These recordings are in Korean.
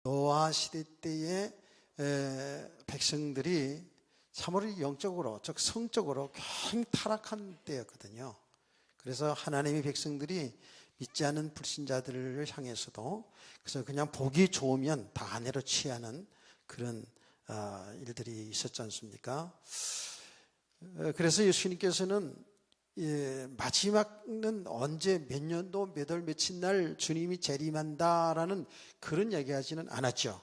노아 시대 때의 백성들이 참으로 영적으로, 즉 성적으로 굉장히 타락한 때였거든요. 그래서 하나님의 백성들이 믿지 않는 불신자들을 향해서도 그래서 그냥 보기 좋으면 다 아내로 취하는 그런 일들이 있었지 않습니까? 그래서 예수님께서는 마지막은 언제 몇 년도 몇 월 며칠 날 주님이 재림한다라는 그런 얘기하지는 않았죠.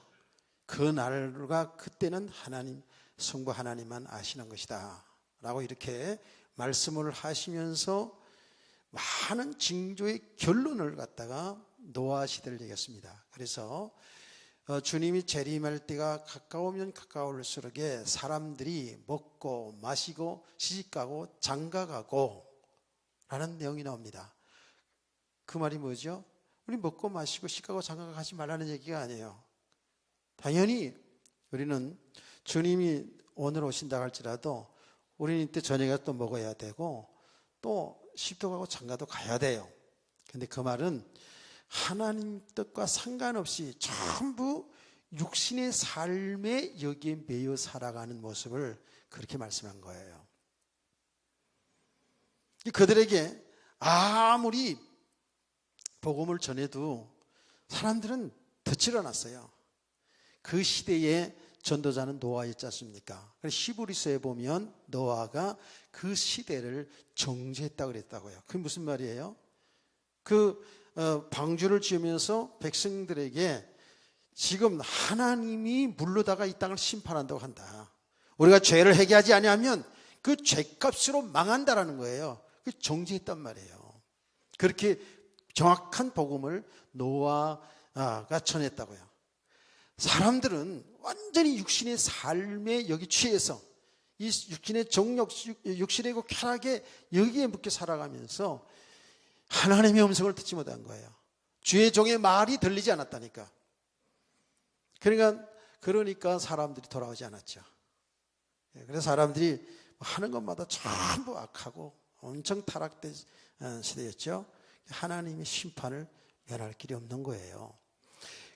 그 날과 그때는 하나님, 성부 하나님만 아시는 것이다 라고 이렇게 말씀을 하시면서 많은 징조의 결론을 갖다가 노아 시대를 얘기했습니다. 그래서 주님이 재림할 때가 가까우면 가까울수록 사람들이 먹고 마시고 시집가고 장가가고 라는 내용이 나옵니다. 그 말이 뭐죠? 우리 먹고 마시고 시집가고 장가가지 말라는 얘기가 아니에요. 당연히 우리는 주님이 오늘 오신다 할지라도 우리는 이때 저녁에 또 먹어야 되고 또 시집도 가고 장가도 가야 돼요. 근데 그 말은 하나님 뜻과 상관없이 전부 육신의 삶에 여기에 매여 살아가는 모습을 그렇게 말씀한 거예요. 그들에게 아무리 복음을 전해도 사람들은 듣질 않았어요. 그 시대에 전도자는 노아였지 않습니까? 히브리서에 보면 노아가 그 시대를 정죄했다고 그랬다고요. 그게 무슨 말이에요? 방주를 지으면서 백성들에게 지금 하나님이 물로다가 이 땅을 심판한다고 한다. 우리가 죄를 회개하지 아니하면 그 죄값으로 망한다라는 거예요. 그 정죄했단 말이에요. 그렇게 정확한 복음을 노아가 전했다고요. 사람들은 완전히 육신의 삶에 여기 취해서 이 육신의 정욕, 육신의 그 쾌락에 여기에 묶여 살아가면서 하나님의 음성을 듣지 못한 거예요. 주의 종의 말이 들리지 않았다니까. 그러니까 사람들이 돌아오지 않았죠. 그래서 사람들이 하는 것마다 전부 악하고 엄청 타락된 시대였죠. 하나님의 심판을 면할 길이 없는 거예요.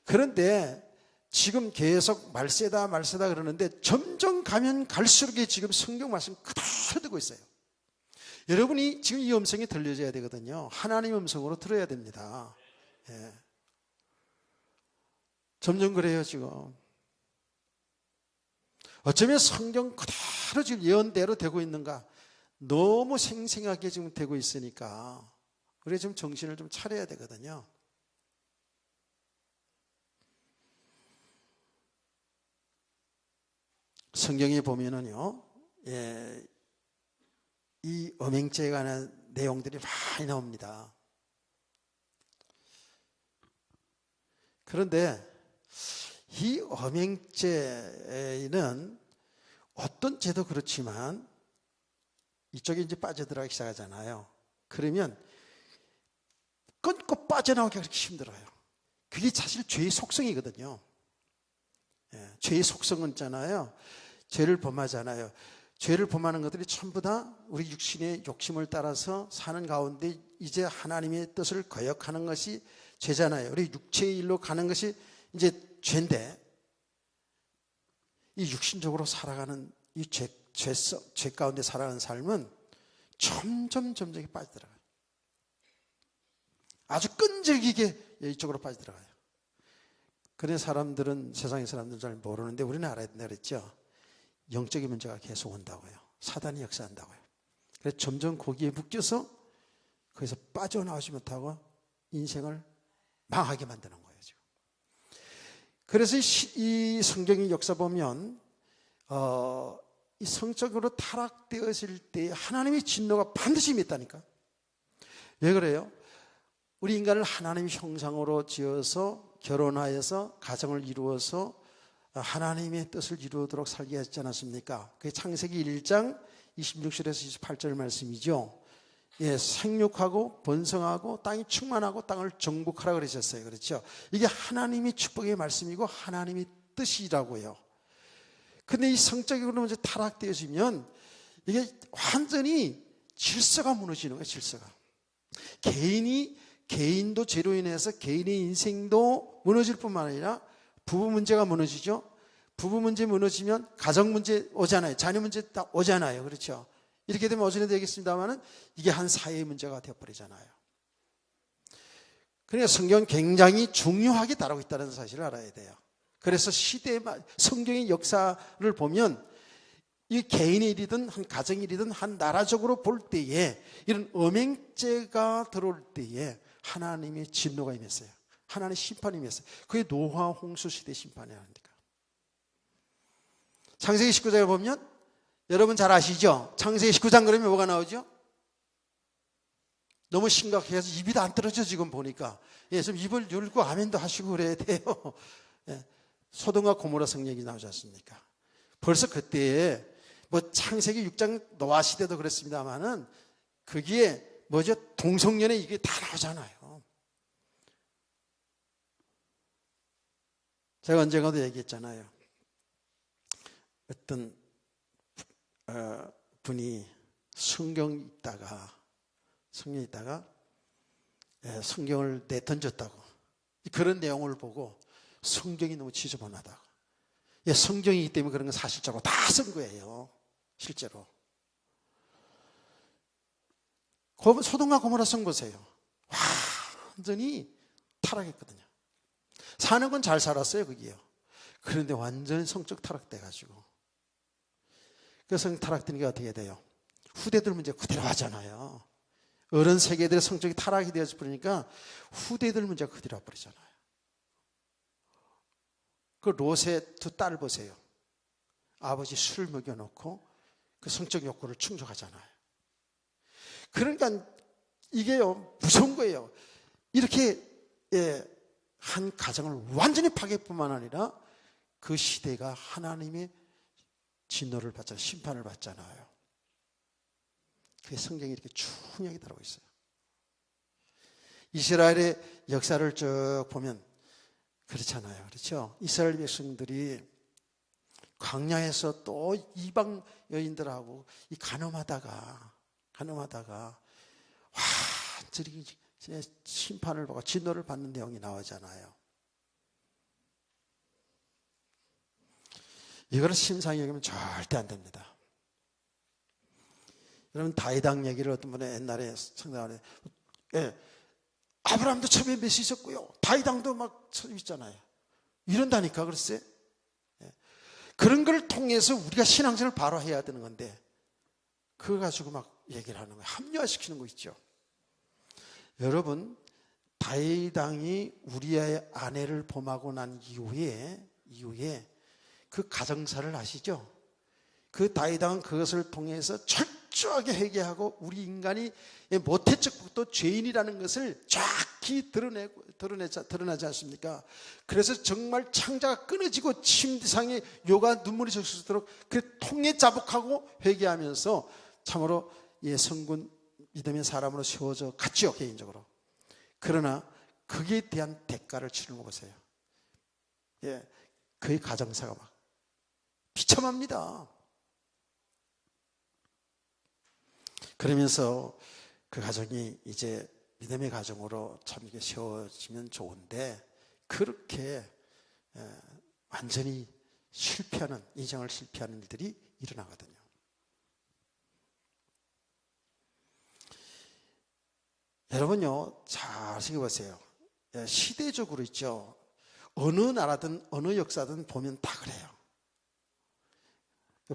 그런데 지금 계속 말세다 그러는데 점점 가면 갈수록 지금 성경 말씀 그대로 듣고 있어요. 여러분이 지금 이 음성이 들려져야 되거든요. 하나님의 음성으로 들어야 됩니다. 예. 점점 그래요 지금. 어쩌면 성경 그대로 지금 예언대로 되고 있는가. 너무 생생하게 지금 되고 있으니까 우리 좀 정신을 좀 차려야 되거든요. 성경에 보면은요, 이 음행죄에 관한 내용들이 많이 나옵니다. 그런데 이 음행죄는 어떤 죄도 그렇지만 이쪽에 이제 빠져들어가기 시작하잖아요. 그러면 끊고 빠져나오기가 그렇게 힘들어요. 그게 사실 죄의 속성이거든요. 죄의 속성은 있잖아요. 죄를 범하잖아요. 죄를 범하는 것들이 전부 다 우리 육신의 욕심을 따라서 사는 가운데 이제 하나님의 뜻을 거역하는 것이 죄잖아요. 우리 육체의 일로 가는 것이 이제 죄인데 이 육신적으로 살아가는 이 죄 가운데 살아가는 삶은 점점 빠져들어가요. 아주 끈질기게 이쪽으로 빠져들어가요. 그래서 사람들은 세상의 사람들은 잘 모르는데 우리는 알아야 된다 그랬죠. 영적인 문제가 계속 온다고요. 사단이 역사한다고요. 그래서 점점 거기에 묶여서 거기서 빠져나오지 못하고 인생을 망하게 만드는 거예요 지금. 그래서 이 성경의 역사 보면 이 성적으로 타락되었을 때 하나님의 진노가 반드시 임했다니까. 왜 그래요? 우리 인간을 하나님의 형상으로 지어서 결혼하여서 가정을 이루어서 하나님의 뜻을 이루도록 살게 하지 않았습니까? 그게 창세기 1장 26절에서 28절 말씀이죠. 생육하고 번성하고 땅이 충만하고 땅을 정복하라 그러셨어요. 그렇죠? 이게 하나님의 축복의 말씀이고 하나님의 뜻이라고요. 근데 이 성적으로 먼저 타락되어지면 이게 완전히 질서가 무너지는 거예요. 질서가. 개인도 죄로 인해서 개인의 인생도 무너질 뿐만 아니라 부부 문제가 무너지죠. 부부 문제 무너지면 가정 문제 오잖아요. 자녀 문제 딱 오잖아요. 그렇죠. 이렇게 되면 어찌나 되겠습니다만은 이게 한 사회의 문제가 되어버리잖아요. 그러니까 성경은 굉장히 중요하게 다루고 있다는 사실을 알아야 돼요. 그래서 성경의 역사를 보면 이 개인의 일이든 한 가정의 일이든 한 나라적으로 볼 때에 이런 음행죄가 들어올 때에 하나님의 진노가 임했어요. 하나님의 심판이 임했어요. 그게 노아 홍수 시대 심판이라니까. 창세기 19장을 보면 여러분 잘 아시죠? 창세기 19장 그러면 뭐가 나오죠? 너무 심각해서 입이 다 안 떨어져 지금 보니까. 예, 좀 입을 열고 아멘도 하시고 그래야 돼요. 예, 소돔과 고모라 성령이 나오지 않습니까? 벌써 그때에 뭐 창세기 6장 노아 시대도 그랬습니다만은 거기에 뭐죠? 동성연애 이게 다 나오잖아요. 제가 언젠가도 얘기했잖아요. 어떤 분이 성경에 있다가 성경을 내던졌다고 그런 내용을 보고 성경이 너무 지저분하다고. 예, 성경이기 때문에 그런 건 사실적으로 다 쓴 거예요. 실제로. 소돔과 고모라 성 보세요. 완전히 타락했거든요. 사는 건 잘 살았어요, 거기요. 그런데 완전히 성적 타락돼가지고. 그 성 타락되니까 어떻게 돼요? 후대들 문제 그대로 하잖아요. 어른 세계들의 성적이 타락이 되어서 버리니까 후대들 문제가 그대로 와버리잖아요. 그 롯의 두 딸 보세요. 아버지 술 먹여놓고 그 성적 욕구를 충족하잖아요. 그러니까 이게요, 무서운 거예요. 이렇게 한 가정을 완전히 파괴뿐만 아니라 그 시대가 하나님의 진노를 받잖아요. 심판을 받잖아요. 그게 성경이 이렇게 중요하게 다루고 있어요. 이스라엘의 역사를 쭉 보면 그렇잖아요. 그렇죠? 이스라엘 백성들이 광야에서 또 이방 여인들하고 이 간음하다가 완전히 심판을 받고 진노를 받는 내용이 나오잖아요. 이거를 심상히 여기면 절대 안 됩니다. 여러분 다이당 얘기를 어떤 분이 옛날에 성당에 아브라함도 처음에 몇이 있었고요. 다이당도 막 있잖아요. 이런다니까 글쎄. 그런 걸 통해서 우리가 신앙생활을 바로 해야 되는 건데 그거 가지고 막 얘기를 하는 거예요. 합리화시키는 거 있죠. 여러분 다이당이 우리의 아내를 범하고 난 이후에 그 가정사를 아시죠? 그 다이당은 그것을 통해서 철저하게 회개하고 우리 인간이 못해 척부터 죄인이라는 것을 정확히 드러나지 않습니까? 그래서 정말 창자가 끊어지고 침상에 요가 눈물이 적시도록 그 통에 자복하고 회개하면서 참으로 성군 믿음의 사람으로 세워져 갔죠, 개인적으로. 그러나 거기에 대한 대가를 치르는 거 보세요. 그의 가정사가 막 비참합니다. 그러면서 그 가정이 이제 믿음의 가정으로 참 이게 세워지면 좋은데 그렇게 완전히 인생을 실패하는 일들이 일어나거든요. 여러분요, 잘 생각해보세요. 시대적으로 있죠. 어느 나라든 어느 역사든 보면 다 그래요.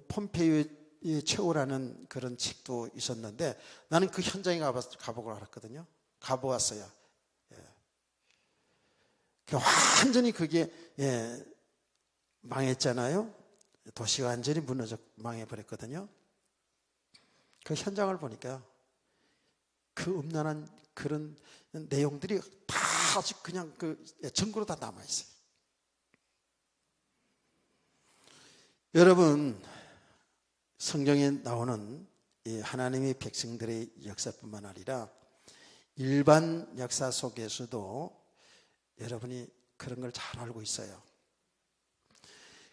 폼페이오의 최후라는 그런 책도 있었는데 나는 그 현장에 가보고 알았거든요. 가보았어요. 완전히 그게 망했잖아요. 도시가 완전히 무너져 망해버렸거든요. 그 현장을 보니까 그 음란한 그런 내용들이 다 아직 그냥 그 증거로 다 남아있어요. 여러분 성경에 나오는 하나님의 백성들의 역사뿐만 아니라 일반 역사 속에서도 여러분이 그런 걸 잘 알고 있어요.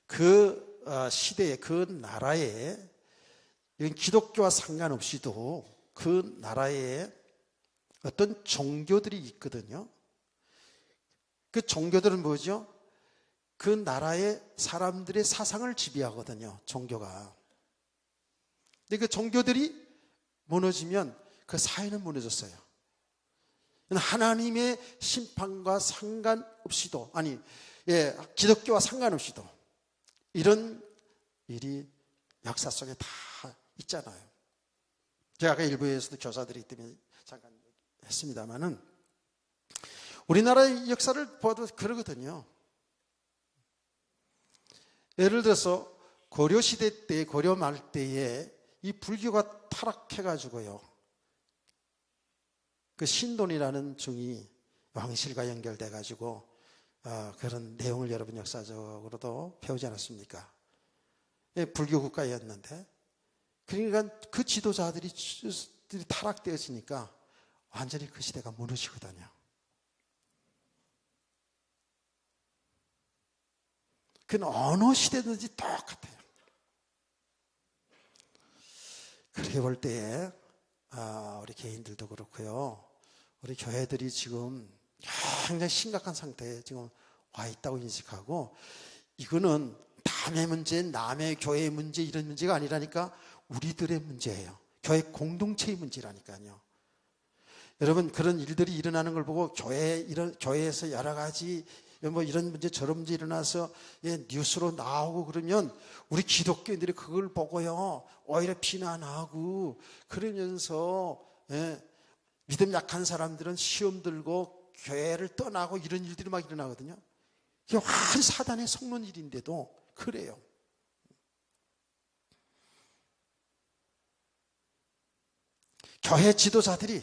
그 시대에 그 나라에 기독교와 상관없이도 그 나라에 어떤 종교들이 있거든요. 그 종교들은 뭐죠? 그 나라의 사람들의 사상을 지배하거든요, 종교가. 근데 그 종교들이 무너지면 그 사회는 무너졌어요. 하나님의 심판과 상관없이도, 기독교와 상관없이도 이런 일이 역사 속에 다 있잖아요. 제가 아까 일부에서도 교사들이기 때문에 잠깐 했습니다만은 우리나라의 역사를 봐도 그러거든요. 예를 들어서 고려시대 때, 고려 말 때에 이 불교가 타락해가지고요, 그 신돈이라는 중이 왕실과 연결돼가지고 그런 내용을 여러분 역사적으로도 배우지 않았습니까? 예, 불교 국가였는데, 그러니까 그 지도자들이 타락되어지니까 완전히 그 시대가 무너지거든요. 그건 어느 시대든지 똑같아요. 그렇게 볼 때에 우리 개인들도 그렇고요, 우리 교회들이 지금 굉장히 심각한 상태에 지금 와 있다고 인식하고, 이거는 남의 문제, 남의 교회의 문제, 이런 문제가 아니라니까 우리들의 문제예요. 교회 공동체의 문제라니까요. 여러분, 그런 일들이 일어나는 걸 보고 교회에서 여러 가지 이런 문제 저런 문제 일어나서 뉴스로 나오고 그러면 우리 기독교인들이 그걸 보고요 오히려 비난하고, 그러면서 믿음 약한 사람들은 시험 들고 교회를 떠나고 이런 일들이 막 일어나거든요. 이게 완전 사단의 속는 일인데도 그래요. 교회 지도자들이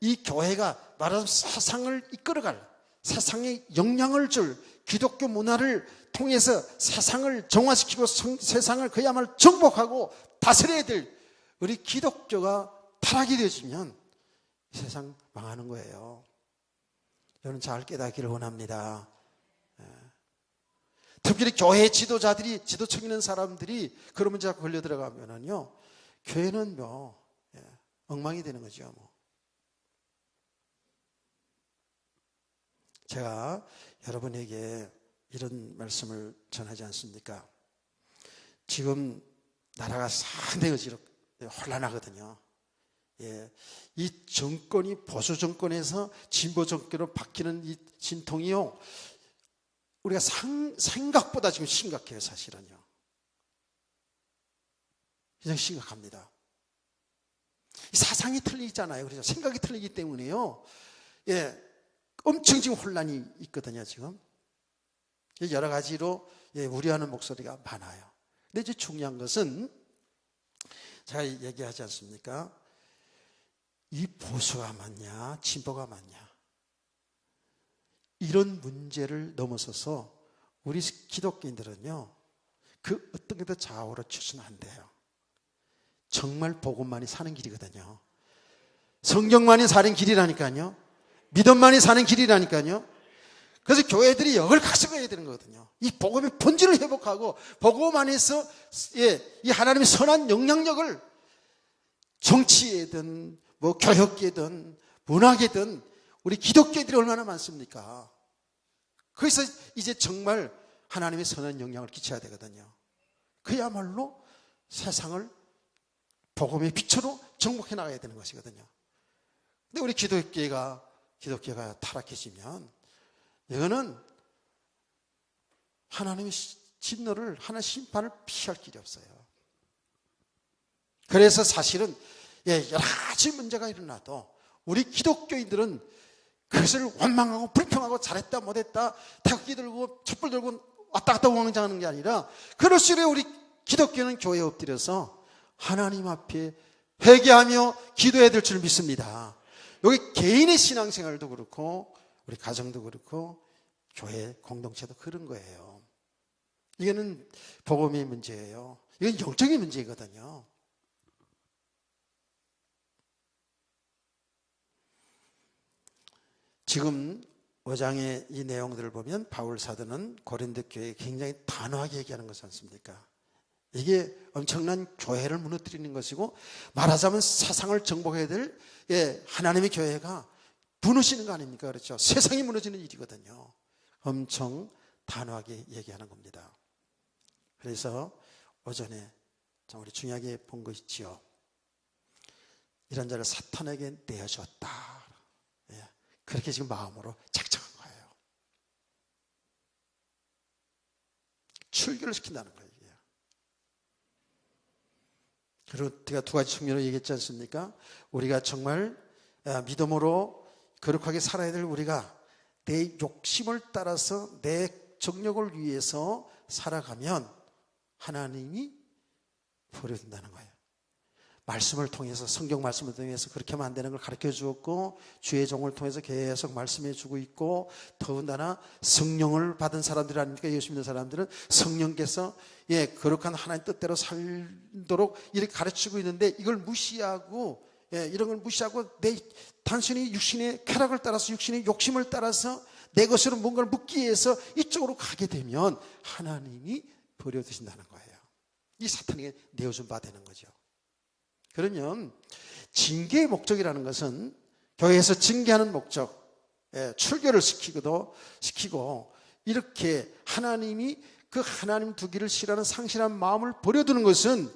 이 교회가 말하자면 세상을 이끌어갈, 세상에 영향을 줄, 기독교 문화를 통해서 세상을 정화시키고 세상을 그야말로 정복하고 다스려야 될 우리 기독교가 타락이 되어지면 세상 망하는 거예요. 저는 잘 깨닫기를 원합니다. 특별히 교회 지도자들이, 지도층 있는 사람들이 그런 문제에 걸려 들어가면은요, 교회는 엉망이 되는 거죠. 제가 여러분에게 이런 말씀을 전하지 않습니까? 지금 나라가 상당히 혼란하거든요. 이 정권이 보수 정권에서 진보 정권으로 바뀌는 이 진통이요, 우리가 생각보다 지금 심각해요. 사실은요, 굉장히 심각합니다. 이 사상이 틀리잖아요. 그래서 생각이 틀리기 때문에요, 엄청 지금 혼란이 있거든요. 지금 여러 가지로 우려하는 목소리가 많아요. 근데 이제 중요한 것은 제가 얘기하지 않습니까? 이 보수가 맞냐, 진보가 맞냐, 이런 문제를 넘어서서 우리 기독교인들은요, 그 어떤 게도 좌우로 치서는 안 돼요. 정말 복음만이 사는 길이거든요. 성경만이 사는 길이라니까요. 믿음만이 사는 길이라니까요. 그래서 교회들이 역을 각성해야 되는 거거든요. 이 복음의 본질을 회복하고 복음 안에서 이 하나님의 선한 영향력을 정치에든 교육계든 문화계든 우리 기독교인들이 얼마나 많습니까? 거기서 이제 정말 하나님의 선한 영향을 끼쳐야 되거든요. 그야말로 세상을 복음의 빛으로 정복해 나가야 되는 것이거든요. 근데 우리 기독교가 타락해지면 이거는 하나님의 진노를, 하나님의 심판을 피할 길이 없어요. 그래서 사실은 여러 가지 문제가 일어나도 우리 기독교인들은 그것을 원망하고 불평하고 잘했다 못했다 태극기 들고 촛불 들고 왔다 갔다 우왕좌왕하는 게 아니라, 그럴수록 우리 기독교는 교회에 엎드려서 하나님 앞에 회개하며 기도해야 될 줄 믿습니다. 여기 개인의 신앙생활도 그렇고 우리 가정도 그렇고 교회 공동체도 그런 거예요. 이거는 복음의 문제예요. 이건 영적인 문제거든요. 지금 5장의 이 내용들을 보면 바울 사도는 고린도 교회에 굉장히 단호하게 얘기하는 것이 않습니까? 이게 엄청난 교회를 무너뜨리는 것이고, 말하자면 세상을 정복해야 될 하나님의 교회가 무너지는 거 아닙니까? 그렇죠? 세상이 무너지는 일이거든요. 엄청 단호하게 얘기하는 겁니다. 그래서 오전에 참 우리 중요하게 본 것이지요. 이런 자를 사탄에게 내어주었다. 예, 그렇게 지금 마음으로 작정한 거예요. 출교를 시킨다는 거예요. 그리고 제가 두 가지 측면으로 얘기했지 않습니까? 우리가 정말 믿음으로 거룩하게 살아야 될 우리가 내 욕심을 따라서 내 정력을 위해서 살아가면 하나님이 버려둔다는 거예요. 말씀을 통해서, 성경 말씀을 통해서 그렇게 하면 안 되는 걸 가르쳐 주었고, 주의 종을 통해서 계속 말씀해 주고 있고, 더군다나 성령을 받은 사람들 아닙니까? 예수 믿는 사람들은 성령께서 거룩한 하나님 뜻대로 살도록 이렇게 가르치고 있는데, 이걸 무시하고, 이런 걸 무시하고 단순히 육신의 쾌락을 따라서, 육신의 욕심을 따라서 내 것으로 뭔가를 묻기 위해서 이쪽으로 가게 되면 하나님이 버려두신다는 거예요. 이 사탄에게 내어준 바 되는 거죠. 그러면 징계의 목적이라는 것은 교회에서 징계하는 목적, 출교를 시키고 이렇게 하나님이 그 하나님 두기를 싫어하는 상실한 마음을 버려두는 것은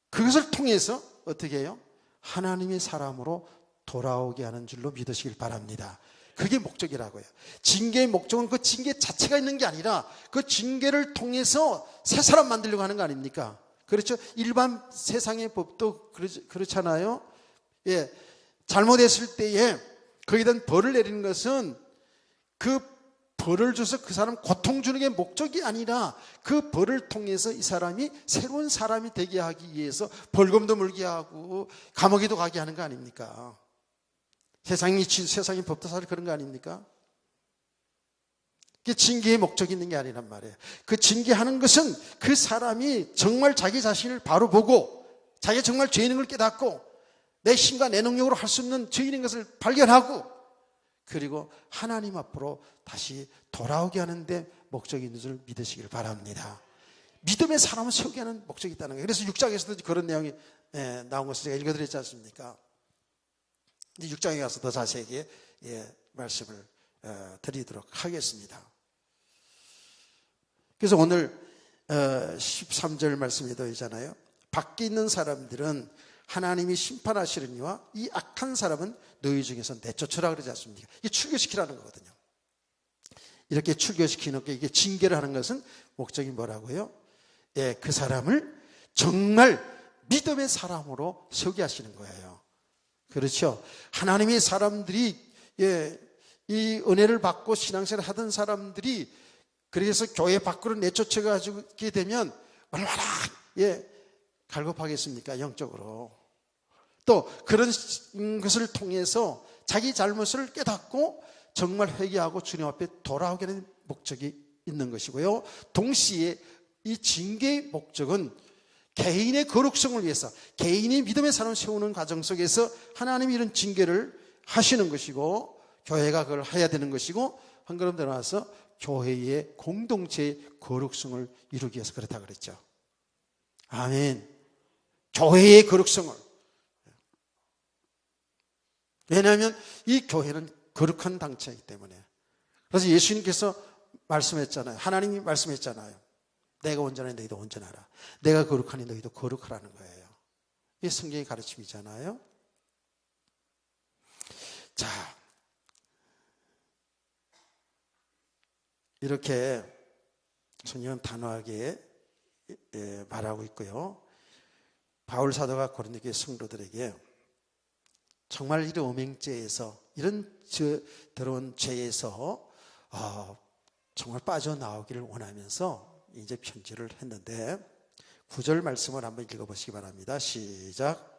그것을 통해서 어떻게 해요? 하나님의 사람으로 돌아오게 하는 줄로 믿으시길 바랍니다. 그게 목적이라고요. 징계의 목적은 그 징계 자체가 있는 게 아니라 그 징계를 통해서 새 사람 만들려고 하는 거 아닙니까? 그렇죠? 일반 세상의 법도 그렇잖아요. 잘못했을 때에 거기에 대한 벌을 내리는 것은 그 벌을 줘서 그 사람 고통 주는 게 목적이 아니라 그 벌을 통해서 이 사람이 새로운 사람이 되게 하기 위해서 벌금도 물게 하고 감옥에도 가게 하는 거 아닙니까? 세상의 법도 사실 그런 거 아닙니까? 그게 징계의 목적이 있는 게 아니란 말이에요. 그 징계하는 것은 그 사람이 정말 자기 자신을 바로 보고 자기가 정말 죄인인 걸 깨닫고 내 힘과 내 능력으로 할 수 없는 죄인인 것을 발견하고 그리고 하나님 앞으로 다시 돌아오게 하는데 목적이 있는 줄 믿으시길 바랍니다. 믿음의 사람을 세우게 하는 목적이 있다는 거예요. 그래서 6장에서도 그런 내용이 나온 것을 제가 읽어드렸지 않습니까? 이제 6장에 가서 더 자세하게 말씀을 드리도록 하겠습니다. 그래서 오늘 13절 말씀이 되어 있잖아요. 밖에 있는 사람들은 하나님이 심판하시려니와 이 악한 사람은 너희 중에서 내쫓으라 그러지 않습니까? 이게 출교시키라는 거거든요. 이렇게 출교시키는 게 이게 징계를 하는 것은 목적이 뭐라고요? 그 사람을 정말 믿음의 사람으로 세우게 하시는 거예요. 그렇죠? 하나님의 사람들이 이 은혜를 받고 신앙생활을 하던 사람들이 그래서 교회 밖으로 내쫓아가게 되면 얼마나 갈급하겠습니까? 영적으로. 또 그런 것을 통해서 자기 잘못을 깨닫고 정말 회개하고 주님 앞에 돌아오게 하는 목적이 있는 것이고요. 동시에 이 징계의 목적은 개인의 거룩성을 위해서 개인이 믿음의 사람을 세우는 과정 속에서 하나님이 이런 징계를 하시는 것이고 교회가 그걸 해야 되는 것이고 한 걸음 더 나아가서 교회의 공동체의 거룩성을 이루기 위해서 그렇다 그랬죠. 아멘. 교회의 거룩성을. 왜냐하면 이 교회는 거룩한 단체이기 때문에. 그래서 예수님께서 말씀했잖아요. 하나님이 말씀했잖아요. 내가 온전하니 너희도 온전하라. 내가 거룩하니 너희도 거룩하라는 거예요. 이게 성경의 가르침이잖아요. 자, 이렇게 성경은 단호하게 말하고 있고요. 바울 사도가 고린도 성도들에게 정말 이런 음행죄에서 이런 더러운 죄에서 정말 빠져나오기를 원하면서 이제 편지를 했는데 9절 말씀을 한번 읽어보시기 바랍니다. 시작.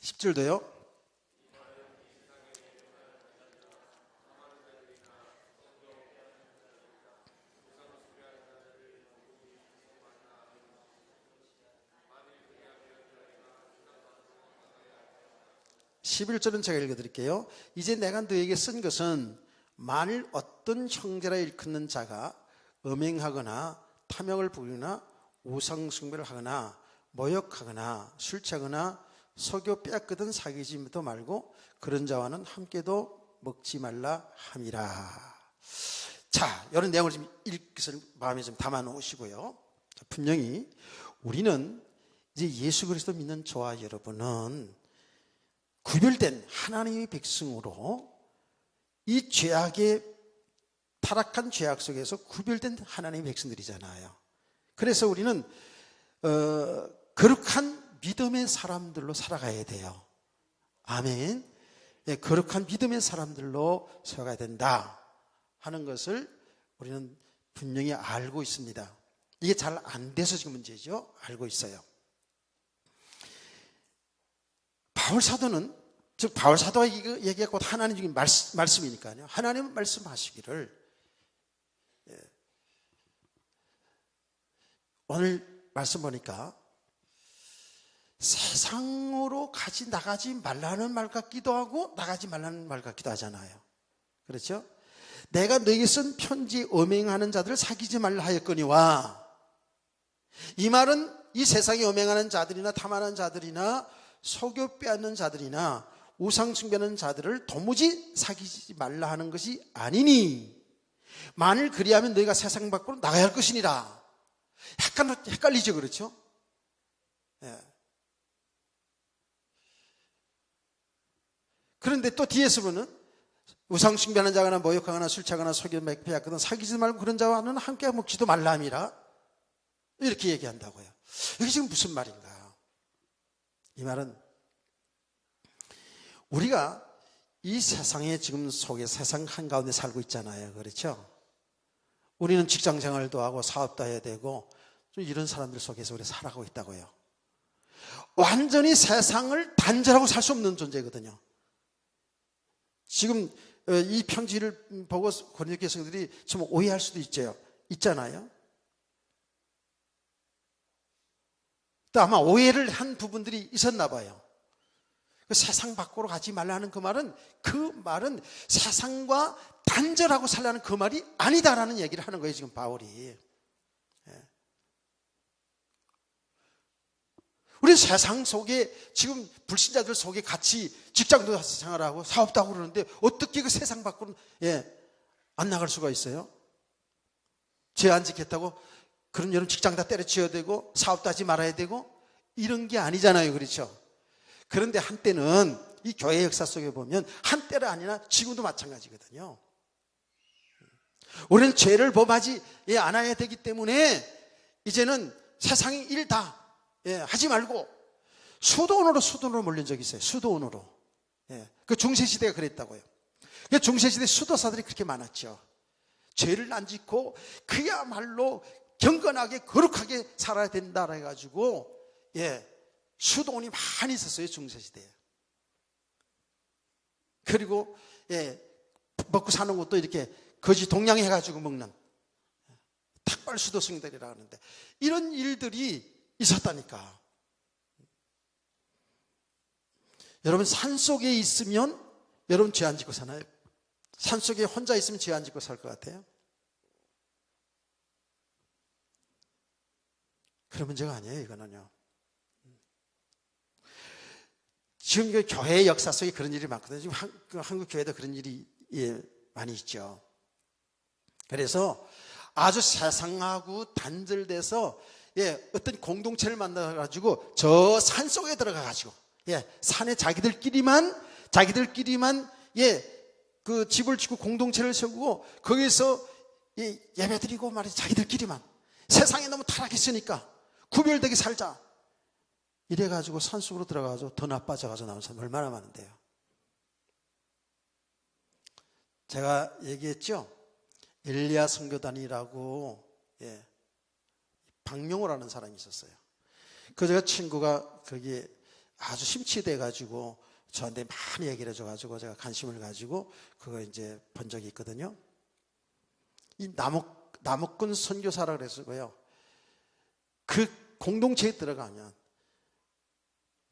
10절도요. 11절은 제가 읽어드릴게요. 이제 내가 너에게 쓴 것은 만일 어떤 형제라 일컫는 자가 음행하거나 탐욕을 부리거나 우상숭배를 하거나 모욕하거나 술 취하거나 속여 빼앗거든 사귀지도 말고 그런 자와는 함께도 먹지 말라 함이라. 자, 이런 내용을 좀 읽기를 마음에 좀 담아 놓으시고요. 분명히 우리는 이제 예수 그리스도 믿는 저와 여러분은 구별된 하나님의 백성으로 이 죄악의 타락한 죄악 속에서 구별된 하나님의 백성들이잖아요. 그래서 우리는 거룩한 믿음의 사람들로 살아가야 돼요. 아멘. 네, 거룩한 믿음의 사람들로 살아가야 된다 하는 것을 우리는 분명히 알고 있습니다. 이게 잘 안 돼서 지금 문제죠. 알고 있어요. 바울 사도는, 즉 바울 사도가 얘기하고 하나님 중에 말씀이니까요. 하나님은 말씀하시기를, 오늘 말씀 보니까 세상으로 나가지 말라는 말 같기도 하고 나가지 말라는 말 같기도 하잖아요. 그렇죠? 내가 너에게 쓴 편지에 엄행하는 자들을 사귀지 말라 하였거니와, 이 말은 이 세상에 엄행하는 자들이나 탐하는 자들이나 속여 빼앗는 자들이나 우상 숭배하는 자들을 도무지 사귀지 말라 하는 것이 아니니, 만일 그리하면 너희가 세상 밖으로 나가야 할 것이니라. 약간 헷갈리죠, 그렇죠? 예. 그런데 또 뒤에서 보면 우상 숭배하는 자거나 모욕하거나 술 취하거나 속여 빼앗거나 사귀지 말고 그런 자와는 함께 먹지도 말라 함이라. 이렇게 얘기한다고요. 이게 지금 무슨 말인가? 이 말은 우리가 이 세상에 지금 속에 세상 한가운데 살고 있잖아요. 그렇죠? 우리는 직장 생활도 하고 사업도 해야 되고 이런 사람들 속에서 우리 살아가고 있다고요. 완전히 세상을 단절하고 살 수 없는 존재거든요. 지금 이 편지를 보고 고린도 성도들이 좀 오해할 수도 있잖아요. 또 아마 오해를 한 부분들이 있었나 봐요. 세상 밖으로 가지 말라는 그 말은 세상과 단절하고 살라는 그 말이 아니다라는 얘기를 하는 거예요, 지금 바울이. 우리 세상 속에 지금 불신자들 속에 같이 직장도 생활하고 사업도 하고 그러는데 어떻게 그 세상 밖으로 안 나갈 수가 있어요? 죄 안 지켰다고 그런 여러분 직장 다 때려치워야 되고 사업도 하지 말아야 되고 이런 게 아니잖아요, 그렇죠? 그런데 한때는 이 교회 역사 속에 보면 한때가 아니라 지금도 마찬가지거든요. 우리는 죄를 범하지 않아야 되기 때문에 이제는 세상의 일 다 하지 말고 수도원으로 몰린 적이 있어요. 수도원으로. 그 중세시대가 그랬다고요. 중세시대 수도사들이 그렇게 많았죠. 죄를 안 짓고 그야말로 경건하게 거룩하게 살아야 된다 해가지고 수도원이 많이 있었어요, 중세시대에. 그리고 먹고 사는 것도 이렇게 거지 동냥해가지고 먹는 탁발 수도승들이라고 하는데 이런 일들이 있었다니까. 여러분 산속에 있으면 여러분 죄 안 짓고 사나요? 산속에 혼자 있으면 죄 안 짓고 살 것 같아요? 그런 문제가 아니에요, 이거는요. 지금 그 교회 역사 속에 그런 일이 많거든요. 지금 한국 교회도 그런 일이 많이 있죠. 그래서 아주 세상하고 단절돼서 어떤 공동체를 만나가지고 저 산 속에 들어가가지고 산에 자기들끼리만 그 집을 짓고 공동체를 세우고 거기서 예배드리고 말이죠. 자기들끼리만 세상에 너무 타락했으니까 구별되게 살자 이래가지고 산속으로 들어가가지고 더 나빠져가지고 나온 사람 얼마나 많은데요. 제가 얘기했죠. 엘리야 선교단이라고 박명호라는 사람이 있었어요. 그 제가 친구가 거기에 아주 심취돼가지고 저한테 많이 얘기를 해줘가지고 제가 관심을 가지고 그거 이제 본 적이 있거든요. 이 남욱군 선교사라 그랬어요. 그 공동체에 들어가면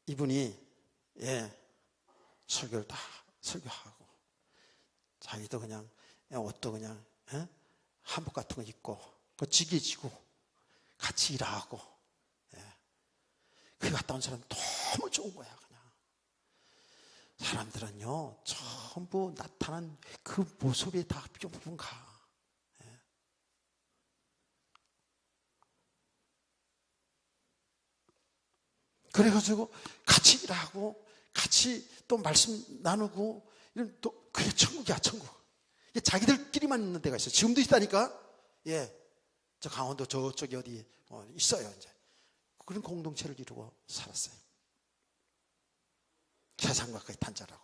이분이 설교를 다 설교하고 자기도 그냥 옷도 그냥 한복 같은 거 입고 그 지게 지고 같이 일하고 그게 갔다 온 사람 너무 좋은 거야. 그냥 사람들은요, 전부 나타난 그 모습에 다 뿅뿅 가. 그래가지고 같이 일하고 같이 또 말씀 나누고 이런 또 그게 천국이야, 천국. 이게 자기들끼리만 있는 데가 있어요. 지금도 있다니까. 예, 저 강원도 저쪽에 어디 있어요. 이제 그런 공동체를 이루고 살았어요. 세상 가까이 탄자라고.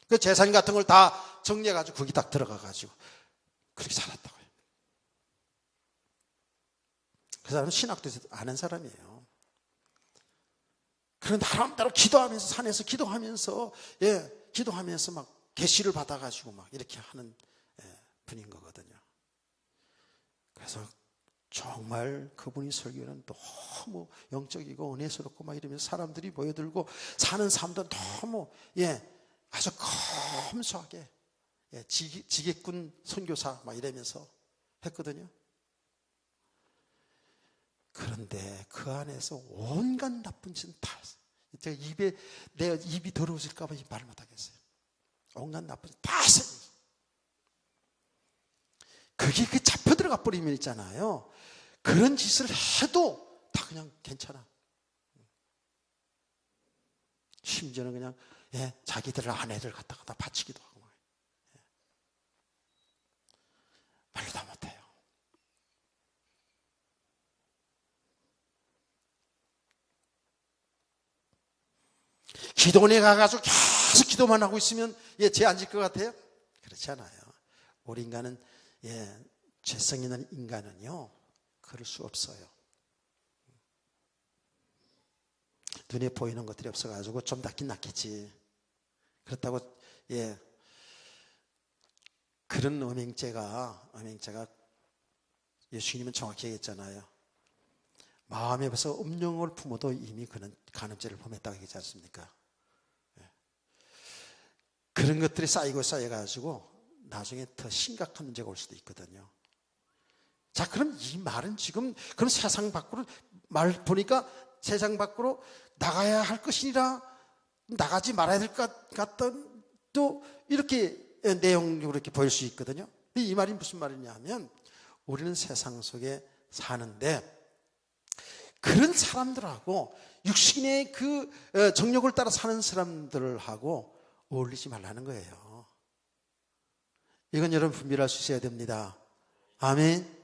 그 재산 같은 걸 다 정리해가지고 거기 딱 들어가가지고 그렇게 살았다고요. 그 사람은 신학도 아는 사람이에요. 그런 나름대로 기도하면서 산에서 기도하면서 기도하면서 막 계시를 받아가지고 막 이렇게 하는 분인 거거든요. 그래서 정말 그분이 설교는 너무 영적이고 은혜스럽고 막 이러면서 사람들이 모여들고 사는 삶도 너무 아주 검소하게 지게꾼 선교사 막 이러면서 했거든요. 그런데 그 안에서 온갖 나쁜 짓은 다 했어요. 제가 내 입이 더러워질까 봐 말을 못 하겠어요. 온갖 나쁜 짓 다 했어요. 그게 그 잡혀 들어가 버리면 있잖아요. 그런 짓을 해도 다 그냥 괜찮아. 심지어는 그냥 자기들 아내들 갖다가 다 바치기도 하고 말도 다 못해요. 기도원에 가가지고 계속 기도만 하고 있으면 죄 안 질 것 같아요? 그렇지 않아요. 우리 인간은 죄성 있는 인간은요 그럴 수 없어요. 눈에 보이는 것들이 없어가지고 좀 낫긴 낫겠지. 그렇다고 그런 음행죄가 예수님은 정확히 얘기했잖아요. 마음에 벌써 음령을 품어도 이미 그는 간음죄를 범했다고 얘기하지 않습니까? 그런 것들이 쌓여가지고 나중에 더 심각한 문제가 올 수도 있거든요. 자, 그럼 이 말은 지금 그럼 세상 밖으로 말 보니까 세상 밖으로 나가야 할 것이니라 나가지 말아야 될 것 같던 또 이렇게 내용으로 이렇게 보일 수 있거든요. 이 말이 무슨 말이냐 하면 우리는 세상 속에 사는데 그런 사람들하고 육신의 그 정욕을 따라 사는 사람들하고 어울리지 말라는 거예요. 이건 여러분 분별할 수 있어야 됩니다. 아멘.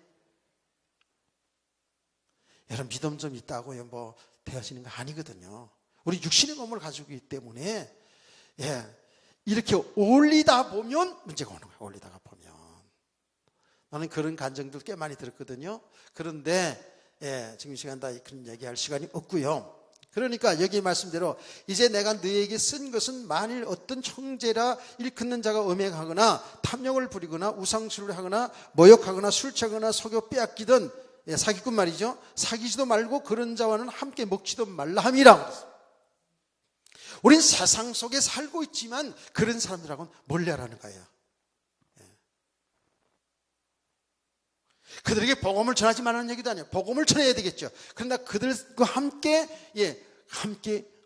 여러분 믿음 좀 있다고 뭐 되어지는 거 아니거든요. 우리 육신의 몸을 가지고 있기 때문에 이렇게 어울리다 보면 문제가 오는 거예요. 어울리다가 보면 나는 그런 간증들 꽤 많이 들었거든요. 그런데 지금 이 시간 다 그런 얘기할 시간이 없고요. 그러니까 여기 말씀대로 이제 내가 너에게 쓴 것은 만일 어떤 형제라 일컫는 자가 음행하거나 탐욕을 부리거나 우상술을 하거나 모욕하거나 술 취하거나 속여 빼앗기든 사기꾼 말이죠. 사귀지도 말고 그런 자와는 함께 먹지도 말라 함이라. 우린 세상 속에 살고 있지만 그런 사람들하고는 멀리하라는 거예요. 그들에게 복음을 전하지 말라는 얘기도 아니에요. 복음을 전해야 되겠죠. 그러나 그들과 함께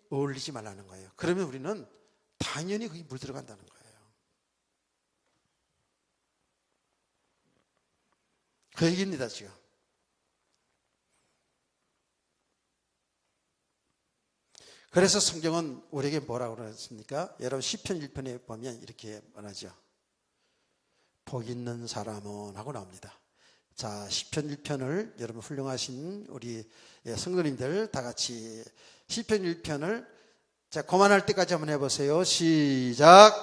어울리지 말라는 거예요. 그러면 우리는 당연히 거기 물들어간다는 거예요. 그 얘기입니다, 지금. 그래서 성경은 우리에게 뭐라고 그랬습니까? 여러분 시편 1편에 보면 이렇게 말하죠. 복 있는 사람은 하고 나옵니다. 자, 시편 1편을 여러분 훌륭하신 우리 성도님들 다 같이 시편 1편을 자, 그만할 때까지 한번 해보세요. 시작.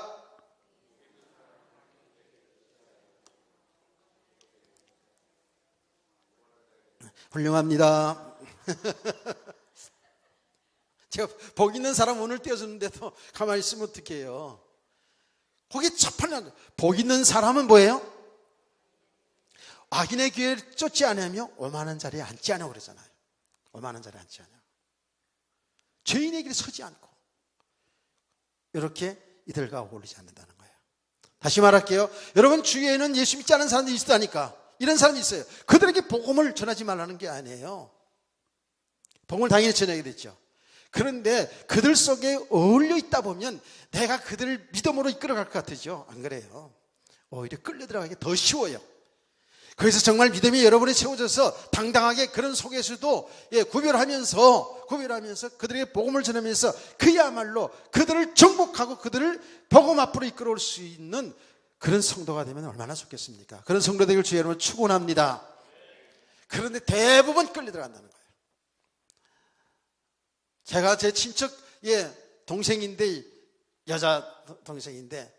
훌륭합니다. 제가 복 있는 사람 오늘 띄워주는데도 가만히 있으면 어떡해요. 거기 첫 판에 복 있는 사람은 뭐예요? 악인의 기회를 쫓지 않으며 오만한 자리에 앉지 않으라고 그러잖아요. 오만한 자리에 앉지 않으며 죄인의 길에 서지 않고 이렇게 이들과 어울리지 않는다는 거예요. 다시 말할게요. 여러분 주위에는 예수 믿지 않은 사람들이 있다니까. 이런 사람이 있어요. 그들에게 복음을 전하지 말라는 게 아니에요. 복음을 당연히 전하게 됐죠. 그런데 그들 속에 어울려 있다 보면 내가 그들을 믿음으로 이끌어갈 것 같으죠? 안 그래요. 오히려 끌려 들어가기 더 쉬워요. 그래서 정말 믿음이 여러분이 세워져서 당당하게 그런 속에서도 구별하면서 그들에게 복음을 전하면서 그야말로 그들을 정복하고 그들을 복음 앞으로 이끌어올 수 있는 그런 성도가 되면 얼마나 좋겠습니까? 그런 성도 되길 주의 이름으로 축원합니다. 그런데 대부분 끌려 들어간다는 거예요. 제가 제 친척 동생인데, 여자 동생인데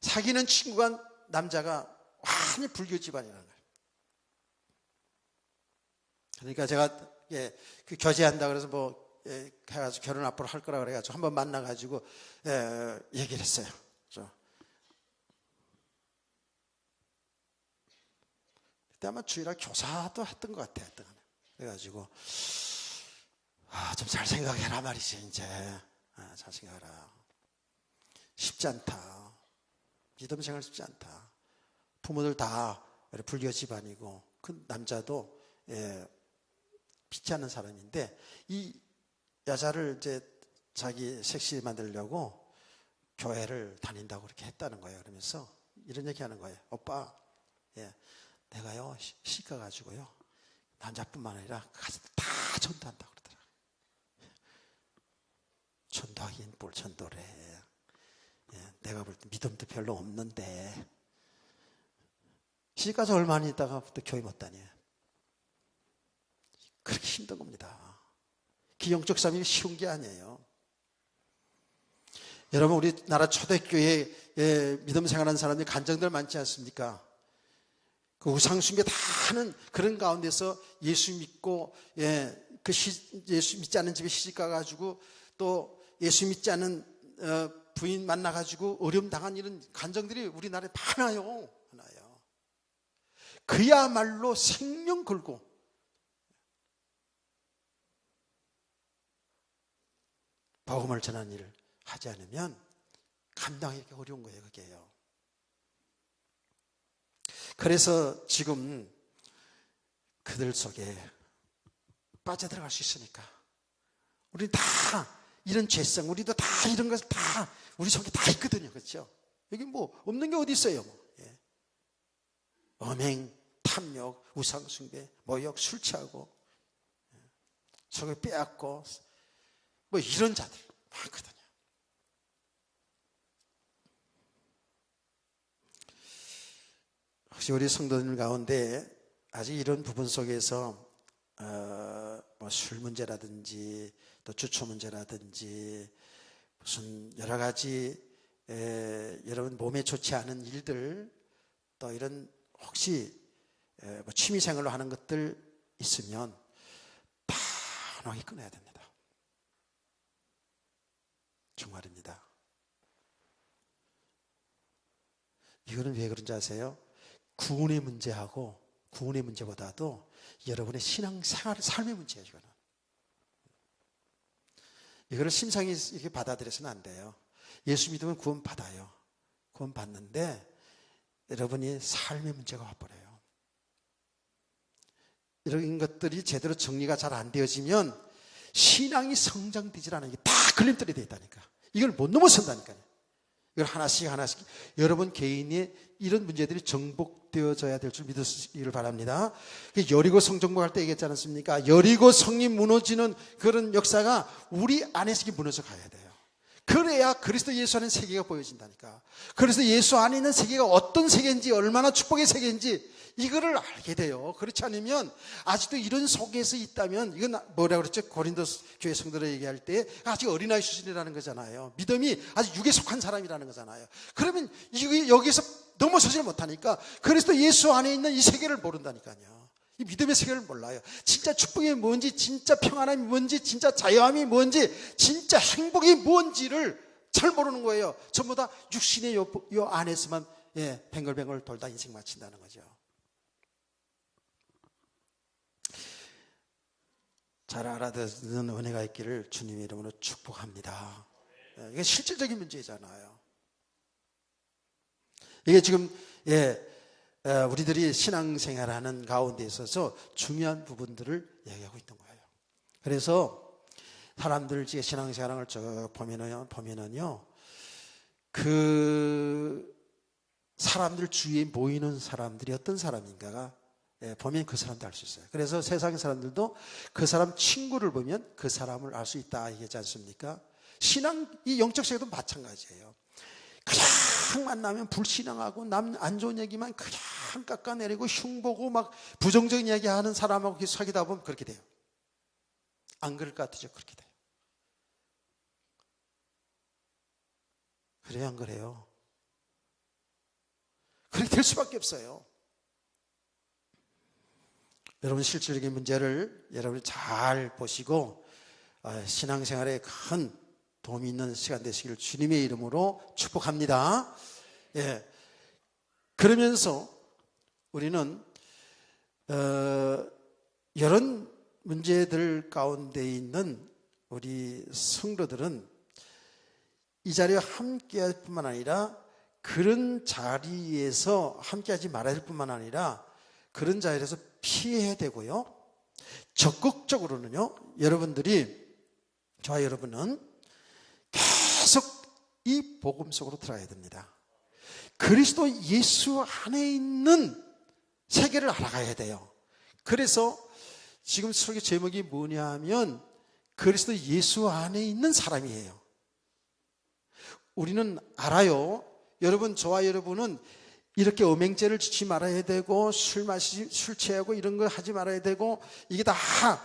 사귀는 친구가 남자가 완전히 불교 집안이라는 거예요. 그러니까 제가 그 교제한다 그래서 해가지고 결혼 앞으로 할 거라 그래가지고 한번 만나가지고 얘기를 했어요. 그때 아마 주일날 교사도 했던 것 같아요. 그래가지고 좀 잘 생각해라 말이지. 이제 잘 생각해라. 쉽지 않다. 믿음 생활 쉽지 않다. 부모들 다 불교 집안이고 그 남자도 믿지 않는 사람인데 이 여자를 이제 자기 섹시 만들려고 교회를 다닌다고 그렇게 했다는 거예요. 그러면서 이런 얘기 하는 거예요. 오빠, 내가요 시가 가지고요 남자뿐만 아니라 가서 다 전도한다고 그러더라. 전도하긴 뭘 전도래. 내가 볼 때 믿음도 별로 없는데 시집 가서 얼마 안 있다가 또 교회 못 다녀. 그렇게 힘든 겁니다. 기영적 삶이 쉬운 게 아니에요. 여러분, 우리나라 초대교회에 믿음 생활하는 사람들이 간증들 많지 않습니까? 그 우상숭배 다 하는 그런 가운데서 예수 믿고 예수 믿지 않는 집에 시집 가가지고 또 예수 믿지 않는 부인 만나가지고 어려움 당한 이런 간증들이 우리나라에 많아요. 그야말로 생명 걸고 복음을 전하는 일을 하지 않으면 감당하기 어려운 거예요. 그게요. 그래서 지금 그들 속에 빠져들어갈 수 있으니까 우리 다 이런 죄성, 우리도 다 이런 것을 다 우리 속에 다 있거든요. 그렇죠? 여기 뭐 없는 게 어디 있어요? 음행, 탐욕, 우상숭배, 모욕, 술 취하고 속에 빼앗고 뭐 이런 자들 많거든요. 혹시 우리 성도들 가운데 아직 이런 부분 속에서 뭐 술 문제라든지 또 주초 문제라든지 무슨 여러 가지 여러분 몸에 좋지 않은 일들 또 이런 혹시 뭐 취미생활로 하는 것들 있으면 단호하게 끊어야 됩니다. 정말입니다. 이거는 왜 그런지 아세요? 구원의 문제하고 구원의 문제보다도 여러분의 신앙생활, 삶의 문제예요. 이거를 심상히 이렇게 받아들여서는 안 돼요. 예수 믿으면 구원 받아요. 구원 받는데 여러분이 삶의 문제가 와버려요. 이런 것들이 제대로 정리가 잘 안 되어지면 신앙이 성장되질 않아요. 이게 다 걸림돌이 되어 있다니까. 이걸 못 넘어선다니까요. 이걸 하나씩 여러분 개인의 이런 문제들이 정복되어져야 될 줄 믿으시기를 바랍니다. 여리고 성 정복할 때 얘기했지 않습니까? 여리고 성이 무너지는 그런 역사가 우리 안에서 무너져 가야 돼요. 그래야 그리스도 예수 안에 세계가 보여진다니까. 그래서 예수 안에 있는 세계가 어떤 세계인지, 얼마나 축복의 세계인지 이거를 알게 돼요. 그렇지 않으면 아직도 이런 속에서 있다면, 이건 뭐라고 그랬죠? 고린도 교회 성도들 얘기할 때 아직 어린아이 수준이라는 거잖아요. 믿음이 아직 육에 속한 사람이라는 거잖아요. 그러면 여기서 넘어서지를 못하니까 그리스도 예수 안에 있는 이 세계를 모른다니까요. 이 믿음의 세계를 몰라요. 진짜 축복이 뭔지, 진짜 평안함이 뭔지, 진짜 자유함이 뭔지, 진짜 행복이 뭔지를 잘 모르는 거예요. 전부 다 육신의 요 안에서만 뱅글뱅글 돌다 인생 마친다는 거죠. 잘 알아듣는 은혜가 있기를 주님의 이름으로 축복합니다. 이게 실질적인 문제잖아요. 이게 지금 우리들이 신앙생활하는 가운데 있어서 중요한 부분들을 얘기하고 있는 거예요. 그래서 사람들 신앙생활을 쭉 보면은요, 그 사람들 주위에 모이는 사람들이 어떤 사람인가가 보면 그 사람도 알 수 있어요. 그래서 세상 사람들도 그 사람 친구를 보면 그 사람을 알 수 있다 얘기하지 않습니까? 이 영적 세계도 마찬가지예요. 그냥 만나면 불신앙하고 남 안 좋은 얘기만 그냥 깎아내리고 흉보고 막 부정적인 이야기 하는 사람하고 계속 사귀다 보면 그렇게 돼요. 안 그럴 것 같으죠? 그렇게 돼요. 그래요, 안 그래요? 그렇게 될 수밖에 없어요. 여러분 실질적인 문제를 여러분이 잘 보시고 신앙생활에 큰 도움이 있는 시간 되시기를 주님의 이름으로 축복합니다. 예. 그러면서 우리는 이런 문제들 가운데 있는 우리 성도들은 이 자리에 함께할 뿐만 아니라 그런 자리에서 함께하지 말아야 할 뿐만 아니라 그런 자리에서 피해야 되고요. 적극적으로는요, 저와 여러분은 계속 이 복음 속으로 들어가야 됩니다. 그리스도 예수 안에 있는 세계를 알아가야 돼요. 그래서 지금 설교 제목이 뭐냐면 그리스도 예수 안에 있는 사람이에요. 우리는 알아요. 여러분, 저와 여러분은 이렇게 음행죄를 짓지 말아야 되고 술 취하고 이런 거 하지 말아야 되고 이게 다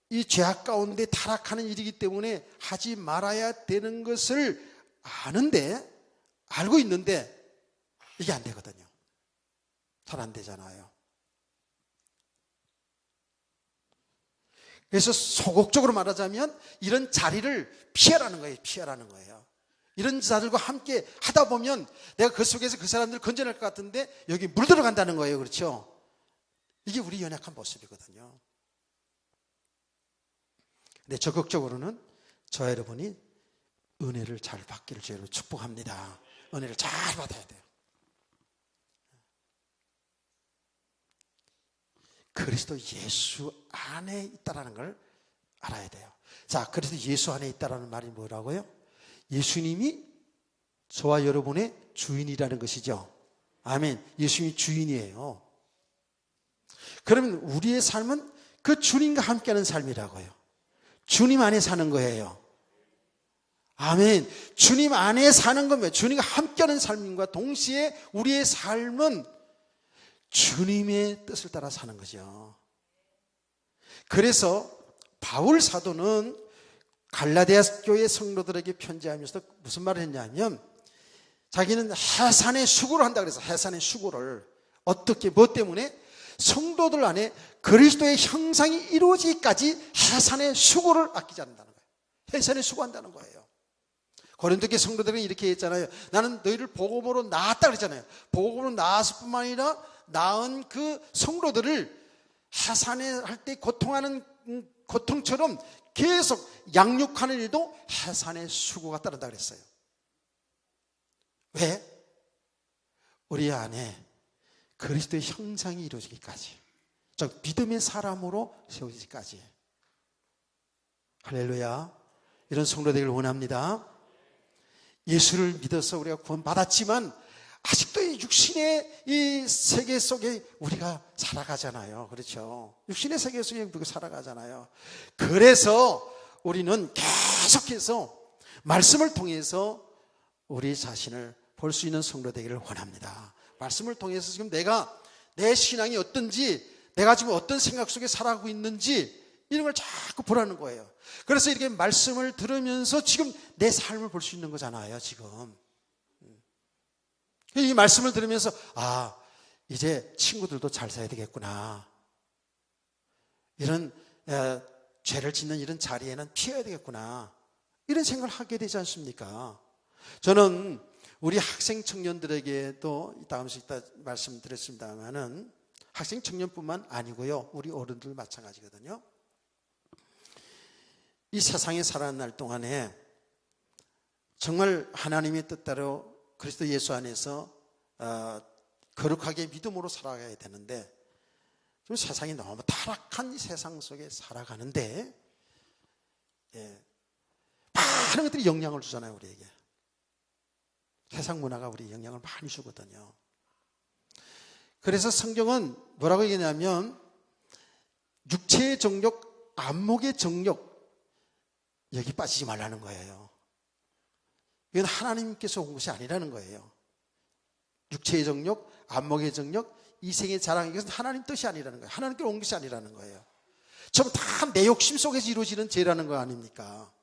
이 죄악 가운데 타락하는 일이기 때문에 하지 말아야 되는 것을 알고 있는데 이게 안 되거든요. 잘 안 되잖아요. 그래서 소극적으로 말하자면 이런 자리를 피하라는 거예요. 이런 자들과 함께 하다 보면 내가 그 속에서 그 사람들을 건져낼 것 같은데 여기 물들어간다는 거예요. 그렇죠? 이게 우리 연약한 모습이거든요. 근데 적극적으로는 저와 여러분이 은혜를 잘 받기를 주로 축복합니다. 은혜를 잘 받아야 돼요. 그리스도 예수 안에 있다는 걸 알아야 돼요. 자, 그리스도 예수 안에 있다는 말이 뭐라고요? 예수님이 저와 여러분의 주인이라는 것이죠. 아멘. 예수님이 주인이에요. 그러면 우리의 삶은 그 주님과 함께하는 삶이라고요. 주님 안에 사는 거예요. 아멘. 주님 안에 사는 거면 주님과 함께하는 삶과 동시에 우리의 삶은 주님의 뜻을 따라 사는 거죠. 그래서 바울 사도는 갈라디아 교회 성도들에게 편지하면서 무슨 말을 했냐면 자기는 해산의 수고를 한다 그래서 해산의 수고를 어떻게 뭐 때문에 성도들 안에 그리스도의 형상이 이루어지기까지 해산의 수고를 아끼지 않는다는 거예요. 해산의 수고한다는 거예요. 고린도교 성도들은 이렇게 했잖아요. 나는 너희를 복음으로 낳았다 그랬잖아요. 복음으로 낳았을 뿐만 아니라 낳은 그 성도들을 해산할 때 고통하는 고통처럼 계속 양육하는 일도 해산의 수고가 따른다 그랬어요. 왜? 우리 안에 그리스도의 형상이 이루어지기까지, 즉 믿음의 사람으로 세워지기까지. 할렐루야. 이런 성도 되기를 원합니다. 예수를 믿어서 우리가 구원받았지만 아직도 이 육신의 이 세계 속에 우리가 살아가잖아요. 그렇죠? 육신의 세계 속에 우리가 살아가잖아요. 그래서 우리는 계속해서 말씀을 통해서 우리 자신을 볼 수 있는 성도 되기를 원합니다. 말씀을 통해서 지금 내 신앙이 어떤지, 내가 지금 어떤 생각 속에 살아가고 있는지 이런 걸 자꾸 보라는 거예요. 그래서 이렇게 말씀을 들으면서 지금 내 삶을 볼 수 있는 거잖아요. 지금 이 말씀을 들으면서 이제 친구들도 잘 살아야 되겠구나, 이런 죄를 짓는 이런 자리에는 피해야 되겠구나, 이런 생각을 하게 되지 않습니까? 저는 우리 학생 청년들에게도 다음에 이따 말씀드렸습니다만은 학생 청년뿐만 아니고요, 우리 어른들 마찬가지거든요. 이 세상에 살아날 동안에 정말 하나님의 뜻대로 그리스도 예수 안에서 거룩하게 믿음으로 살아가야 되는데 좀 세상이 너무 타락한 이 세상 속에 살아가는데 예. 많은 것들이 영향을 주잖아요, 우리에게. 세상 문화가 우리 영향을 많이 주거든요. 그래서 성경은 뭐라고 얘기하냐면 육체의 정욕, 안목의 정욕 여기 빠지지 말라는 거예요. 이건 하나님께서 온 것이 아니라는 거예요. 육체의 정욕, 안목의 정욕, 이생의 자랑, 이것은 하나님 뜻이 아니라는 거예요. 하나님께로 온 것이 아니라는 거예요. 전부 다 내 욕심 속에서 이루어지는 죄라는 거 아닙니까?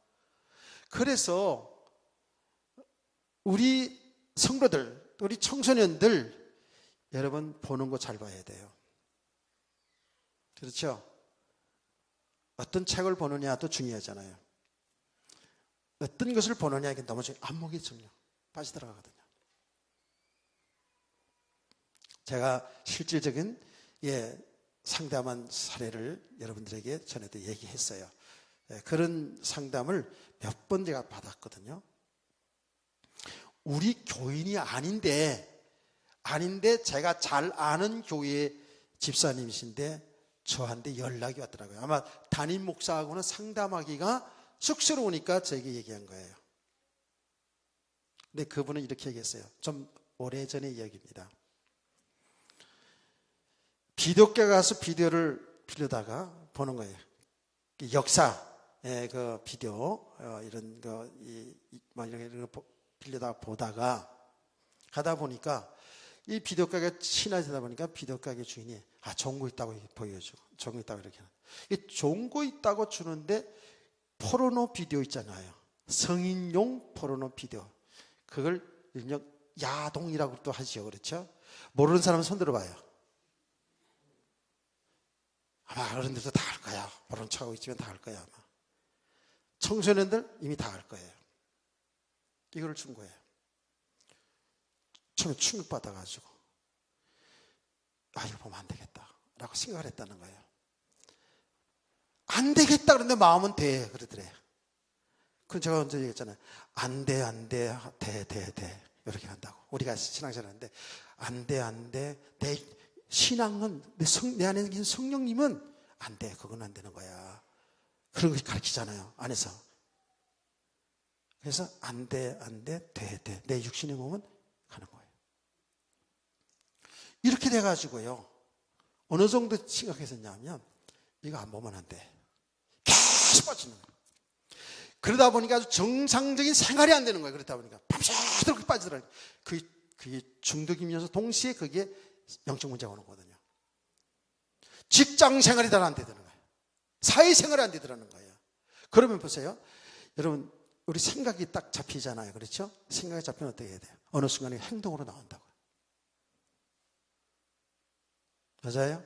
그래서 우리 성도들, 우리 청소년들 여러분 보는 거 잘 봐야 돼요. 그렇죠? 어떤 책을 보느냐도 중요하잖아요. 어떤 것을 보느냐 이게 너무 중요해요. 안목의 정욕 빠져들어가거든요. 제가 실질적인 상담한 사례를 여러분들에게 전에도 얘기했어요. 그런 상담을 몇 번 제가 받았거든요. 우리 교인이 아닌데 제가 잘 아는 교회 집사님이신데 저한테 연락이 왔더라고요. 아마 담임 목사하고는 상담하기가 쑥스러우니까 저에게 얘기한 거예요. 근데 그분은 이렇게 얘기했어요. 좀 오래전의 이야기입니다. 비디오가 가서 비디오를 빌려다가 보는 거예요. 역사의 그 비디오 이런 거 이런 거 빌려다가 보다가 가다 보니까 이 비디오 가게 친해지다 보니까 비디오 가게 주인이 좋은 거 있다고 보여주고 좋은 거 있다고 이렇게 이 좋은 거 있다고 주는데 포르노 비디오 있잖아요. 성인용 포르노 비디오 그걸 일명 야동이라고 또 하죠. 그렇죠? 모르는 사람은 손 들어봐요. 아마 어른들도 다 알 거야. 모른 척하고 있지만 다 알 거야 아마. 청소년들 이미 다 알 거예요. 이걸 준 거예요. 처음에 충격받아가지고 이거 보면 안 되겠다 라고 생각을 했다는 거예요. 안 되겠다 그런데 마음은 돼 그러더래요. 그럼 제가 언제 얘기했잖아요. 안 돼 돼 이렇게 한다고. 우리가 신앙생활 하는데 안 돼 내 신앙은 내 안에 있는 성령님은 안 돼. 그건 안 되는 거야. 그런 거 가르치잖아요. 안에서. 그래서 안 돼 돼. 내 육신의 몸은 가는 거예요. 이렇게 돼가지고요. 어느 정도 심각했었냐면 이거 안 보면 안 돼. 계속 빠지는 거예요. 그러다 보니까 아주 정상적인 생활이 안 되는 거예요. 그러다 보니까 밤새도록 빠지더라고요. 그게 중독이면서 동시에 그게 영적 문제가 오는 거거든요. 직장 생활이 잘 안 되더라는 거예요. 사회생활이 안 되더라는 거예요. 그러면 보세요. 여러분 우리 생각이 딱 잡히잖아요. 그렇죠? 생각이 잡히면 어떻게 해야 돼요? 어느 순간에 행동으로 나온다고요. 맞아요?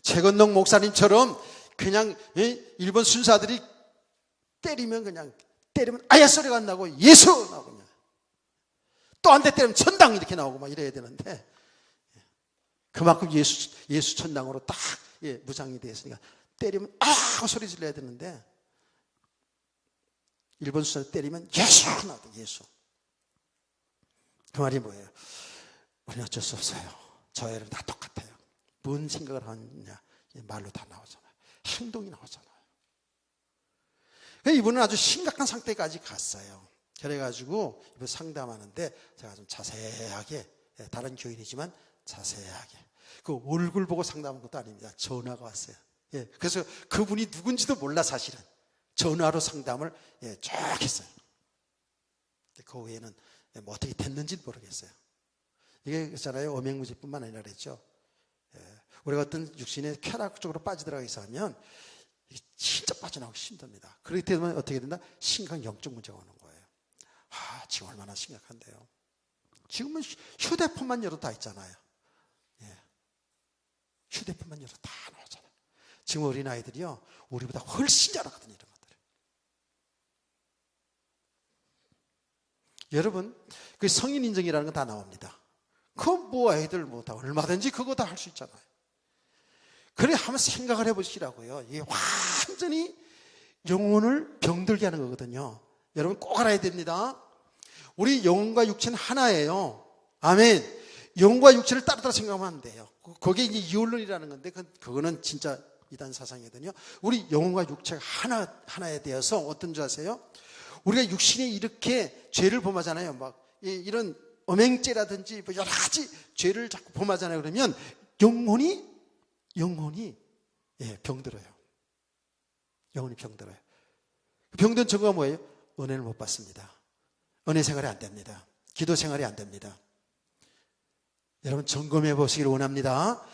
최건동 목사님처럼 그냥 일본 순사들이 때리면 아야 소리가 안 나고 예수 나오고 또 한 대 때리면 천당 이렇게 나오고 막 이래야 되는데 그만큼 예수 천당으로 딱 무장이 되어 있으니까 때리면 하고 소리 질러야 되는데 일본 순사들 때리면 예수 나오고 예수. 그 말이 뭐예요? 우리는 어쩔 수 없어요. 저희는 다 똑같아요. 뭔 생각을 하느냐 말로 다 나오잖아요. 행동이 나오잖아요. 이분은 아주 심각한 상태까지 갔어요. 그래가지고 이분 상담하는데 제가 좀 자세하게 다른 교인이지만 자세하게 그 얼굴 보고 상담한 것도 아닙니다. 전화가 왔어요. 그래서 그분이 누군지도 몰라 사실은 전화로 상담을 쭉 했어요. 그 후에는 뭐 어떻게 됐는지는 모르겠어요. 이게 있잖아요. 어명무지뿐만 아니라 그랬죠. 우리가 어떤 육신의 쾌락적으로 빠지들어가기 시작하면 이게 진짜 빠져나오기 힘듭니다. 그렇게 되면 어떻게 된다? 심각한 영적 문제가 오는 거예요. 지금 얼마나 심각한데요. 지금은 휴대폰만 열어도 다 있잖아요. 휴대폰만 열어도 다 나오잖아요. 지금 어린아이들이요 우리보다 훨씬 잘하거든요. 이런 것들. 여러분 그 성인 인정이라는 건 다 나옵니다. 그 뭐 애들 뭐 다 얼마든지 그거 다 할 수 있잖아요. 그래 한번 생각을 해보시라고요. 이게 완전히 영혼을 병들게 하는 거거든요. 여러분 꼭 알아야 됩니다. 우리 영혼과 육체는 하나예요. 아멘. 영과 육체를 따로따로 생각하면 안 돼요. 그게 이제 이혼론이라는 건데 그거는 진짜 이단 사상이거든요. 우리 영혼과 육체가 하나에 대해서 어떤 줄 아세요? 우리가 육신이 이렇게 죄를 범하잖아요. 막 이런 음행죄라든지 뭐 여러 가지 죄를 자꾸 범하잖아요. 그러면 영혼이 병들어요. 영혼이 병들어요. 병든 증거가 뭐예요? 은혜를 못 받습니다. 은혜 생활이 안 됩니다. 기도 생활이 안 됩니다. 여러분 점검해 보시기를 원합니다.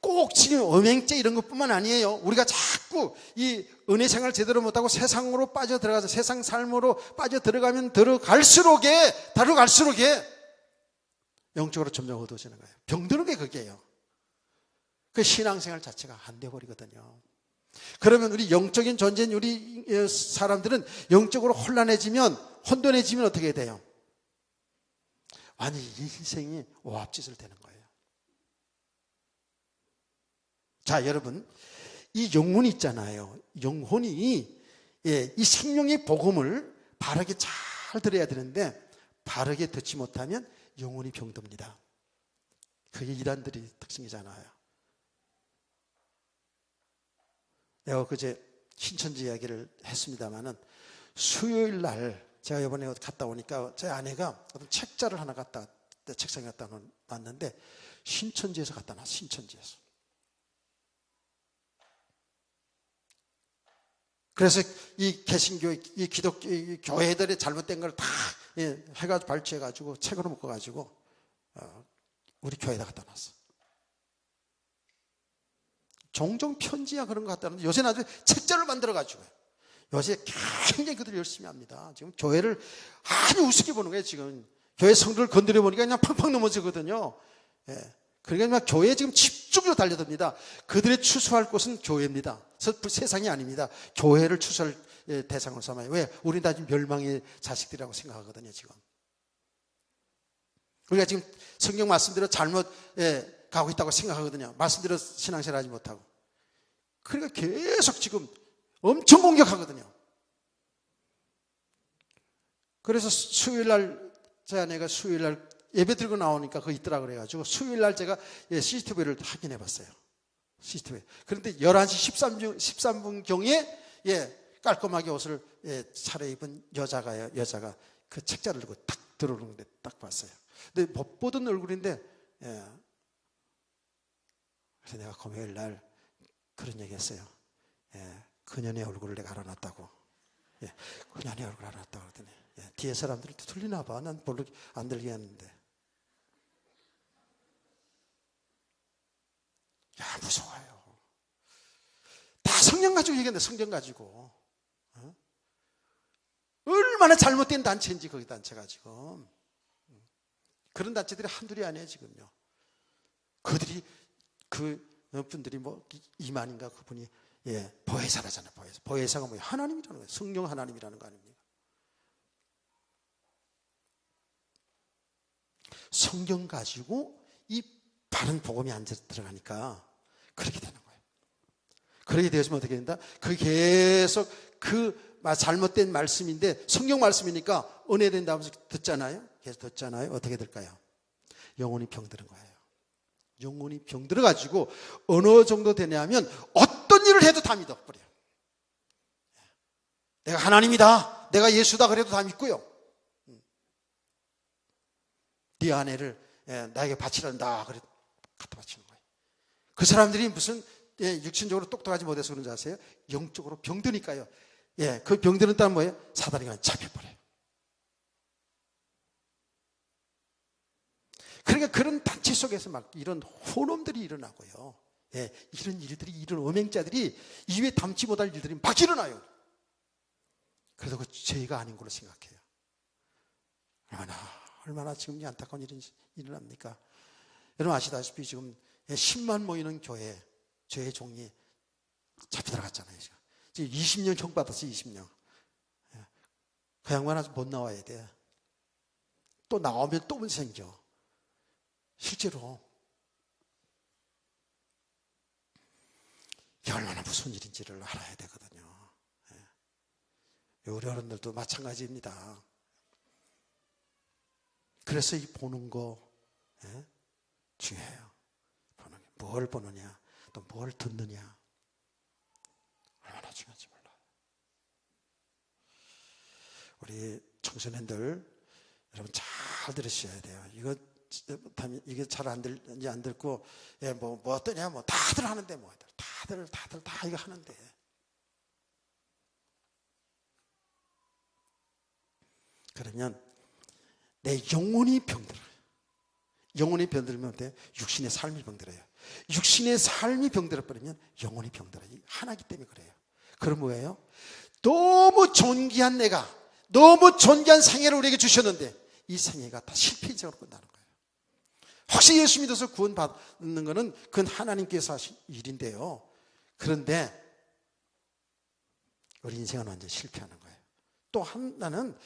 꼭 지금 음행죄 이런 것뿐만 아니에요. 우리가 자꾸 이 은혜 생활 제대로 못하고 세상으로 빠져들어가서 세상 삶으로 빠져들어가면 들어갈수록 영적으로 점점 어두워지는 거예요. 병드는 게 그게요. 그 신앙생활 자체가 안 돼버리거든요. 그러면 우리 영적인 존재인 우리 사람들은 영적으로 혼돈해지면 어떻게 돼요? 완전히 인생이 오합지졸 되는 거예요. 자, 여러분, 이 영혼이 있잖아요. 영혼이 이 생명의 복음을 바르게 잘 들어야 되는데 바르게 듣지 못하면 영혼이 병듭니다. 그게 이단들의 특징이잖아요. 내가 그제 신천지 이야기를 했습니다마는 수요일 날 제가 이번에 갔다 오니까 제 아내가 어떤 책자를 하나 내 책상에 갖다 놨는데 신천지에서 갖다 놨어. 신천지에서. 그래서 이 개신교, 이 기독교, 이 교회들의 잘못된 걸 다 해가지고 발췌해가지고 책으로 묶어가지고 우리 교회에다 갖다 놨어. 종종 편지야 그런 거 갖다 놨는데 요새는 아주 책자를 만들어가지고 요새 굉장히 그들이 열심히 합니다. 지금 교회를 아주 우습게 보는 거예요. 지금 교회 성도를 건드려 보니까 그냥 팡팡 넘어지거든요. 그러니까 교회에 지금 집중적으로 달려듭니다. 그들의 추수할 곳은 교회입니다. 세상이 아닙니다. 교회를 추수할 대상으로 삼아요. 왜? 우리는 다 지금 멸망의 자식들이라고 생각하거든요. 지금 우리가 지금 성경 말씀대로 잘못 가고 있다고 생각하거든요. 말씀대로 신앙생활 하지 못하고. 그러니까 계속 지금 엄청 공격하거든요. 그래서 수요일날 제 아내가 수요일날 예배 드리고 나오니까 그거 있더라 그래가지고 수요일날 제가 CCTV를 확인해 봤어요. CCTV. 그런데 11시 13분경에 깔끔하게 옷을 차려입은 여자가 그 책자를 들고 딱 들어오는데 딱 봤어요. 근데 못 보던 얼굴인데 그래서 내가 금요일날 그런 얘기 했어요. 그년의 얼굴을 내가 알아놨다고. 그년의 얼굴을 알아놨다고 그러더니 뒤에 사람들이 틀리나 봐. 난 별로 안 들리게 했는데. 야, 무서워요. 다 성경 가지고 얘기했는데 성경 가지고. 얼마나 잘못된 단체인지 거기 단체가 지금. 그런 단체들이 한둘이 아니에요 지금요. 그들이 분들이 뭐 이만인가 그분이 보혜사라잖아요. 보혜사가 뭐예요? 하나님이라는 거예요. 성령 하나님이라는 거 아닙니까? 성경 가지고 이 바른 복음이 안 들어가니까 그렇게 되는 거예요. 그렇게 되어지면 어떻게 된다? 그 계속 잘못된 말씀인데 성경 말씀이니까 은혜된다 하면서 듣잖아요. 계속 듣잖아요. 어떻게 될까요? 영혼이 병드는 거예요. 영혼이 병들어가지고 어느 정도 되냐면 어떤 일을 해도 다 믿어버려요. 내가 하나님이다, 내가 예수다 그래도 다 믿고요. 네 아내를 나에게 바치란다 그래도 갖다 바치는 거예요. 그 사람들이 무슨 육신적으로 똑똑하지 못해서 그런 줄 아세요? 영적으로 병드니까요. 그 병드는 딸은 뭐예요? 사단이 그냥 잡혀버려요. 그러니까 그런 단체 속에서 막 이런 혼놈들이 일어나고요. 이런 일들이, 이런 음행자들이 입에 담지 못할 일들이 막 일어나요. 그래서 그 죄가 아닌 걸로 생각해요. 얼마나 지금 안타까운 일이 일어납니까? 여러분 아시다시피 지금 10만 모이는 교회, 죄의 종이 잡혀 들어갔잖아요. 지금 20년 형 받았어요. 20년. 그 양반 아주 못 나와야 돼. 또 나오면 또 문제 생겨. 실제로 이게 얼마나 무서운 일인지를 알아야 되거든요. 우리 어른들도 마찬가지입니다. 그래서 이 보는 거, 중요해요. 보는 게. 뭘 보느냐, 또 뭘 듣느냐, 얼마나 중요한지 몰라요. 우리 청소년들 여러분 잘 들으셔야 돼요. 이게 잘 안 들지 안 듣고 뭐 어떠냐, 뭐 다들 하는데 뭐 다들 다 이거 하는데 그러면 내 영혼이 병들어요. 영혼이 병들면 어때요? 육신의 삶이 병들어요. 육신의 삶이 병들어버리면 영혼이 병들어요. 하나기 때문에 그래요. 그럼 뭐예요? 너무 존귀한 내가, 너무 존귀한 생애를 우리에게 주셨는데 이 생애가 다 실패적으로 끝나는 거예요. 혹시 예수 믿어서 구원받는 것은 그건 하나님께서 하신 일인데요. 그런데 우리 인생은 완전 실패하는 거예요. 또 하나는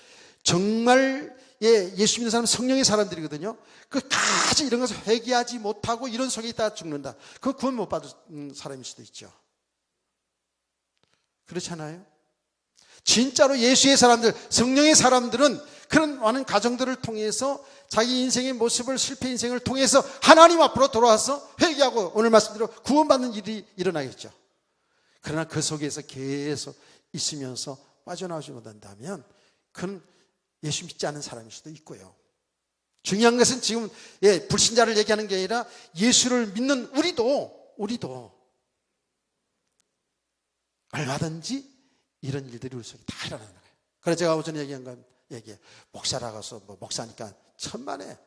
정말 예수 믿는 사람은 성령의 사람들이거든요. 끝까지 이런 것을 회개하지 못하고 이런 속에 있다가 죽는다. 그 구원 못 받은 사람일 수도 있죠. 그렇잖아요. 진짜로 예수의 사람들, 성령의 사람들은 그런 많은 가정들을 통해서 자기 인생의 모습을, 실패 인생을 통해서 하나님 앞으로 돌아와서 회개하고 오늘 말씀대로 구원받는 일이 일어나겠죠. 그러나 그 속에서 계속 있으면서 빠져나오지 못한다면 그건 예수 믿지 않는 사람일 수도 있고요. 중요한 것은 지금 불신자를 얘기하는 게 아니라 예수를 믿는 우리도 얼마든지 이런 일들이 우리 속에 다 일어나는 거예요. 그래서 제가 오전에 얘기한 건 목사라고서 목사니까 천만에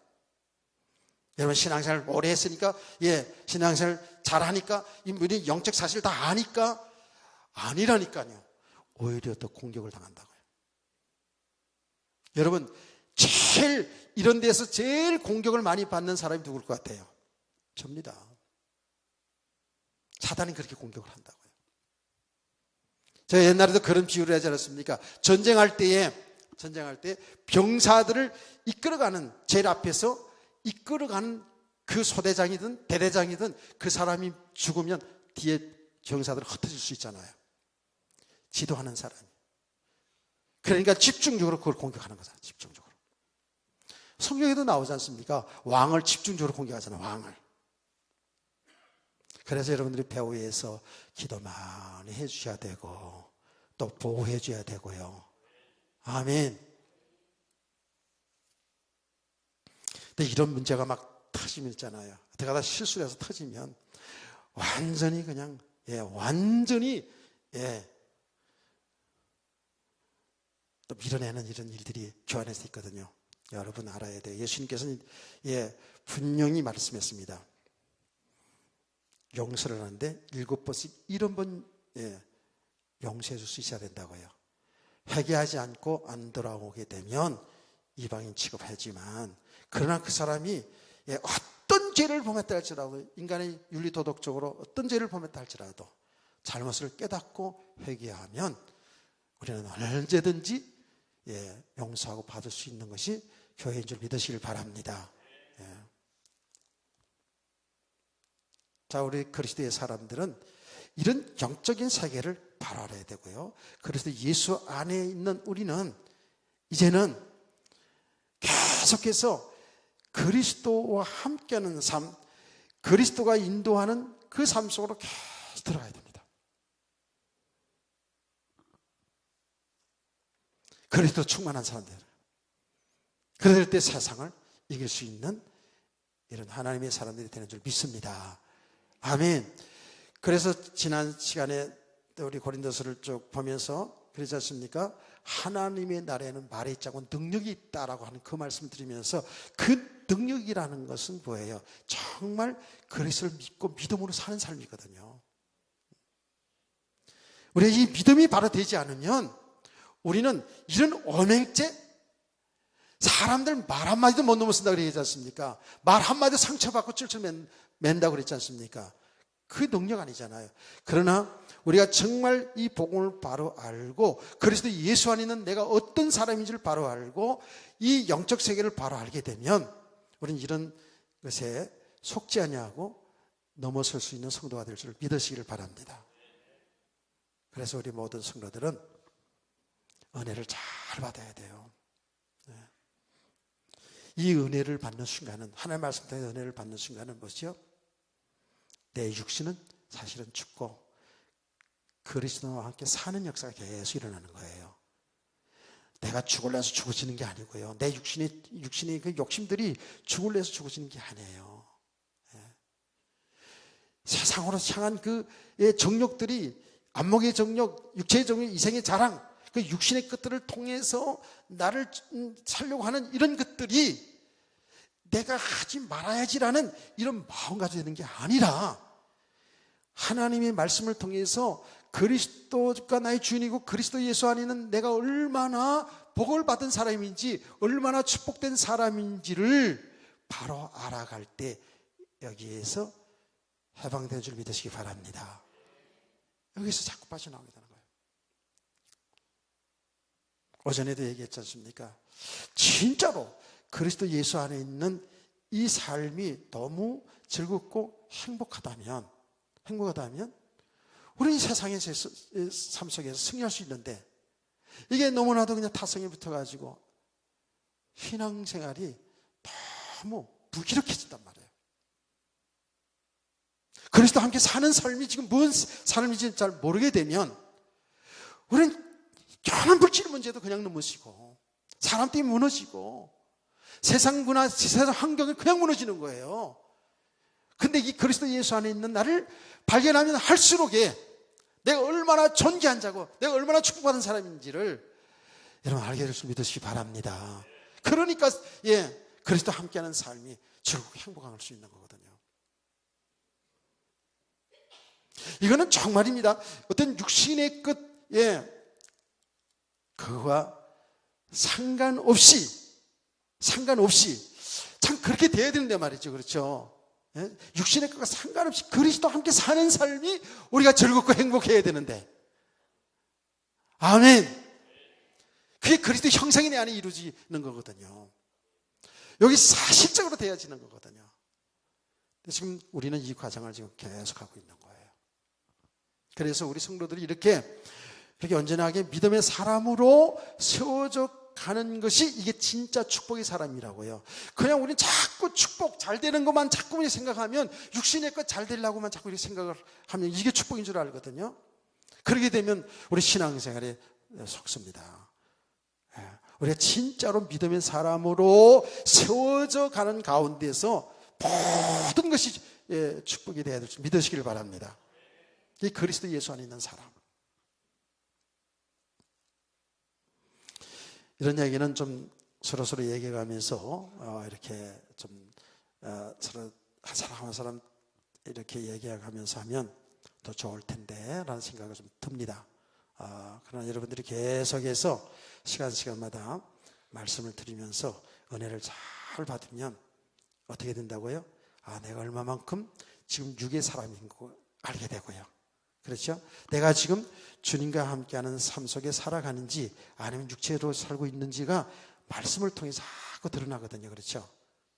여러분 신앙생활 오래 했으니까 신앙생활 잘하니까 우리 영적 사실 다 아니까 아니라니까요. 오히려 더 공격을 당한다고요. 여러분 제일 이런 데서 제일 공격을 많이 받는 사람이 누굴 것 같아요? 접니다. 사단이 그렇게 공격을 한다고요. 제가 옛날에도 그런 비유를 하지 않았습니까? 전쟁할 때 병사들을 이끌어가는 제일 앞에서 이끌어가는 그 소대장이든 대대장이든 그 사람이 죽으면 뒤에 병사들은 흩어질 수 있잖아요. 지도하는 사람이. 그러니까 집중적으로 그걸 공격하는 거잖아요. 집중적으로. 성경에도 나오지 않습니까? 왕을 집중적으로 공격하잖아요. 왕을. 그래서 여러분들이 배후에서 기도 많이 해주셔야 되고 또 보호해 줘야 되고요. 아멘. 근데 이런 문제가 막 터지면 있잖아요. 어떻게 실수를 해서 터지면 완전히 그냥 완전히 또 밀어내는 이런 일들이 교환에서 있거든요. 여러분 알아야 돼요. 예수님께서는 분명히 말씀했습니다. 용서를 하는데 7번씩 70번 용서해 줄 수 있어야 된다고요. 회개하지 않고 안 돌아오게 되면 이방인 취급하지만 그러나 그 사람이 어떤 죄를 범했다 할지라도 인간의 윤리 도덕적으로 어떤 죄를 범했다 할지라도 잘못을 깨닫고 회개하면 우리는 언제든지 용서하고 받을 수 있는 것이 교회인 줄 믿으시길 바랍니다. 자, 우리 그리스도의 사람들은 이런 영적인 세계를 바로 알아야 되고요. 그래서 예수 안에 있는 우리는 이제는 계속해서 그리스도와 함께하는 삶, 그리스도가 인도하는 그 삶 속으로 계속 들어가야 됩니다. 그리스도 충만한 사람들. 그럴 때 세상을 이길 수 있는 이런 하나님의 사람들이 되는 줄 믿습니다. 아멘. 그래서 지난 시간에 우리 고린도서를 쭉 보면서 그러지 않습니까? 하나님의 나라에는 말이 있자고 능력이 있다라고 하는 그 말씀을 드리면서 그 능력이라는 것은 뭐예요? 정말 그리스도를 믿고 믿음으로 사는 삶이거든요. 우리 이 믿음이 바로 되지 않으면 우리는 이런 언행죄, 사람들 말 한마디도 못 넘어선다고 그러지 않습니까? 말 한마디도 상처받고 찔찔 맨다고 그랬지 않습니까? 그 능력 아니잖아요. 그러나 우리가 정말 이 복음을 바로 알고 그리스도 예수 안에 있는 내가 어떤 사람인지를 바로 알고 이 영적 세계를 바로 알게 되면 우리는 이런 것에 속지 아니하고 넘어설 수 있는 성도가 될 줄 믿으시기를 바랍니다. 그래서 우리 모든 성도들은 은혜를 잘 받아야 돼요. 이 은혜를 받는 순간은, 하나님의 말씀 통해 은혜를 받는 순간은 뭐죠? 내 육신은 사실은 죽고 그리스도와 함께 사는 역사가 계속 일어나는 거예요. 내가 죽을래서 죽어지는 게 아니고요. 내 육신의 그 욕심들이 죽을래서 죽어지는 게 아니에요. 세상으로 향한 그 정욕들이, 안목의 정욕, 육체의 정욕, 이생의 자랑, 그 육신의 것들을 통해서 나를 살려고 하는 이런 것들이 내가 하지 말아야지라는 이런 마음 가져야 되는 게 아니라, 하나님의 말씀을 통해서 그리스도가 나의 주인이고 그리스도 예수 안에는 내가 얼마나 복을 받은 사람인지, 얼마나 축복된 사람인지를 바로 알아갈 때 여기에서 해방된 줄 믿으시기 바랍니다. 여기서 자꾸 빠져나오게 되는 거예요. 오전에도 얘기했지 않습니까? 진짜로 그리스도 예수 안에 있는 이 삶이 너무 즐겁고 행복하다면 우리는 세상의 삶 속에서 승리할 수 있는데, 이게 너무나도 그냥 타성에 붙어가지고 신앙생활이 너무 무기력해진단 말이에요. 그리스도와 함께 사는 삶이 지금 무슨 삶인지 잘 모르게 되면 우리는 편한 물질 문제도 그냥 넘으시고, 사람 때문에 무너지고, 세상 문화, 세상 환경이 그냥 무너지는 거예요. 근데 이 그리스도 예수 안에 있는 나를 발견하면 할수록에 내가 얼마나 존귀한 자고 내가 얼마나 축복받은 사람인지를 여러분 알게 될 줄 믿으시기 바랍니다. 그러니까 그리스도와 함께하는 삶이 즐겁고 행복할 수 있는 거거든요. 이거는 정말입니다. 어떤 육신의 끝, 그와 상관없이 참 그렇게 돼야 되는데 말이죠. 그렇죠? 육신의 것과 상관없이 그리스도와 함께 사는 삶이 우리가 즐겁고 행복해야 되는데, 아멘. 그게 그리스도 형상이 내 안에 이루어지는 거거든요. 여기 사실적으로 되어지는 거거든요. 지금 우리는 이 과정을 지금 계속하고 있는 거예요. 그래서 우리 성도들이 이렇게 온전하게 믿음의 사람으로 세워져 가는 것이 이게 진짜 축복의 사람이라고요. 그냥 우리는 자꾸 축복 잘 되는 것만 자꾸 생각하면, 육신의 것 잘 되려고만 자꾸 이렇게 생각을 하면 이게 축복인 줄 알거든요. 그렇게 되면 우리 신앙생활에 속습니다. 우리가 진짜로 믿음의 사람으로 세워져 가는 가운데서 모든 것이 축복이 되어야 될 줄 믿으시길 바랍니다. 이 그리스도 예수 안에 있는 사람. 이런 얘기는 좀 서로 얘기해가면서 이렇게 좀 서로 한 사람 한 사람 이렇게 얘기해가면서 하면 더 좋을 텐데라는 생각이 좀 듭니다. 그러나 여러분들이 계속해서 시간마다 말씀을 드리면서 은혜를 잘 받으면 어떻게 된다고요? 내가 얼마만큼 지금 육의 사람인 거 알게 되고요. 그렇죠? 내가 지금 주님과 함께하는 삶 속에 살아가는지 아니면 육체로 살고 있는지가 말씀을 통해서 자꾸 드러나거든요. 그렇죠?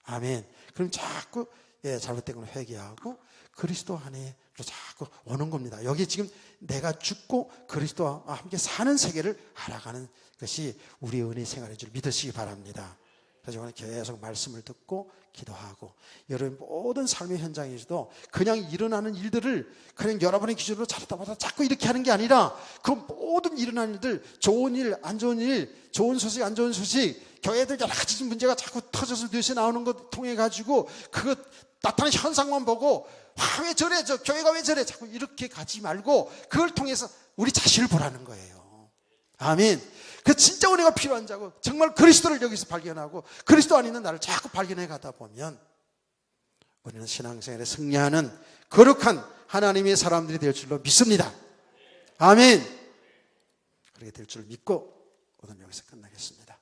아멘. 그럼 자꾸 잘못된 건 회개하고 그리스도 안에로 자꾸 오는 겁니다. 여기 지금 내가 죽고 그리스도와 함께 사는 세계를 알아가는 것이 우리의 은혜 생활인 줄 믿으시기 바랍니다. 그래서 오늘 계속 말씀을 듣고 기도하고, 여러분 모든 삶의 현장에서도 그냥 일어나는 일들을 그냥 여러분의 기준으로 잡다보다 자꾸 이렇게 하는 게 아니라, 그 모든 일어나는 일들, 좋은 일, 안 좋은 일, 좋은 소식, 안 좋은 소식, 교회들 여러 가지 문제가 자꾸 터져서 뉴스에 나오는 것 통해 가지고 그것 나타나는 현상만 보고 왜 저래, 저 교회가 왜 저래, 자꾸 이렇게 가지 말고 그걸 통해서 우리 자신을 보라는 거예요. 아멘. 그 진짜 은혜가 필요한 자고 정말 그리스도를 여기서 발견하고 그리스도 안에 있는 나를 자꾸 발견해 가다 보면 우리는 신앙생활에 승리하는 거룩한 하나님의 사람들이 될 줄로 믿습니다. 아멘. 그렇게 될 줄 믿고 오늘 여기서 끝나겠습니다.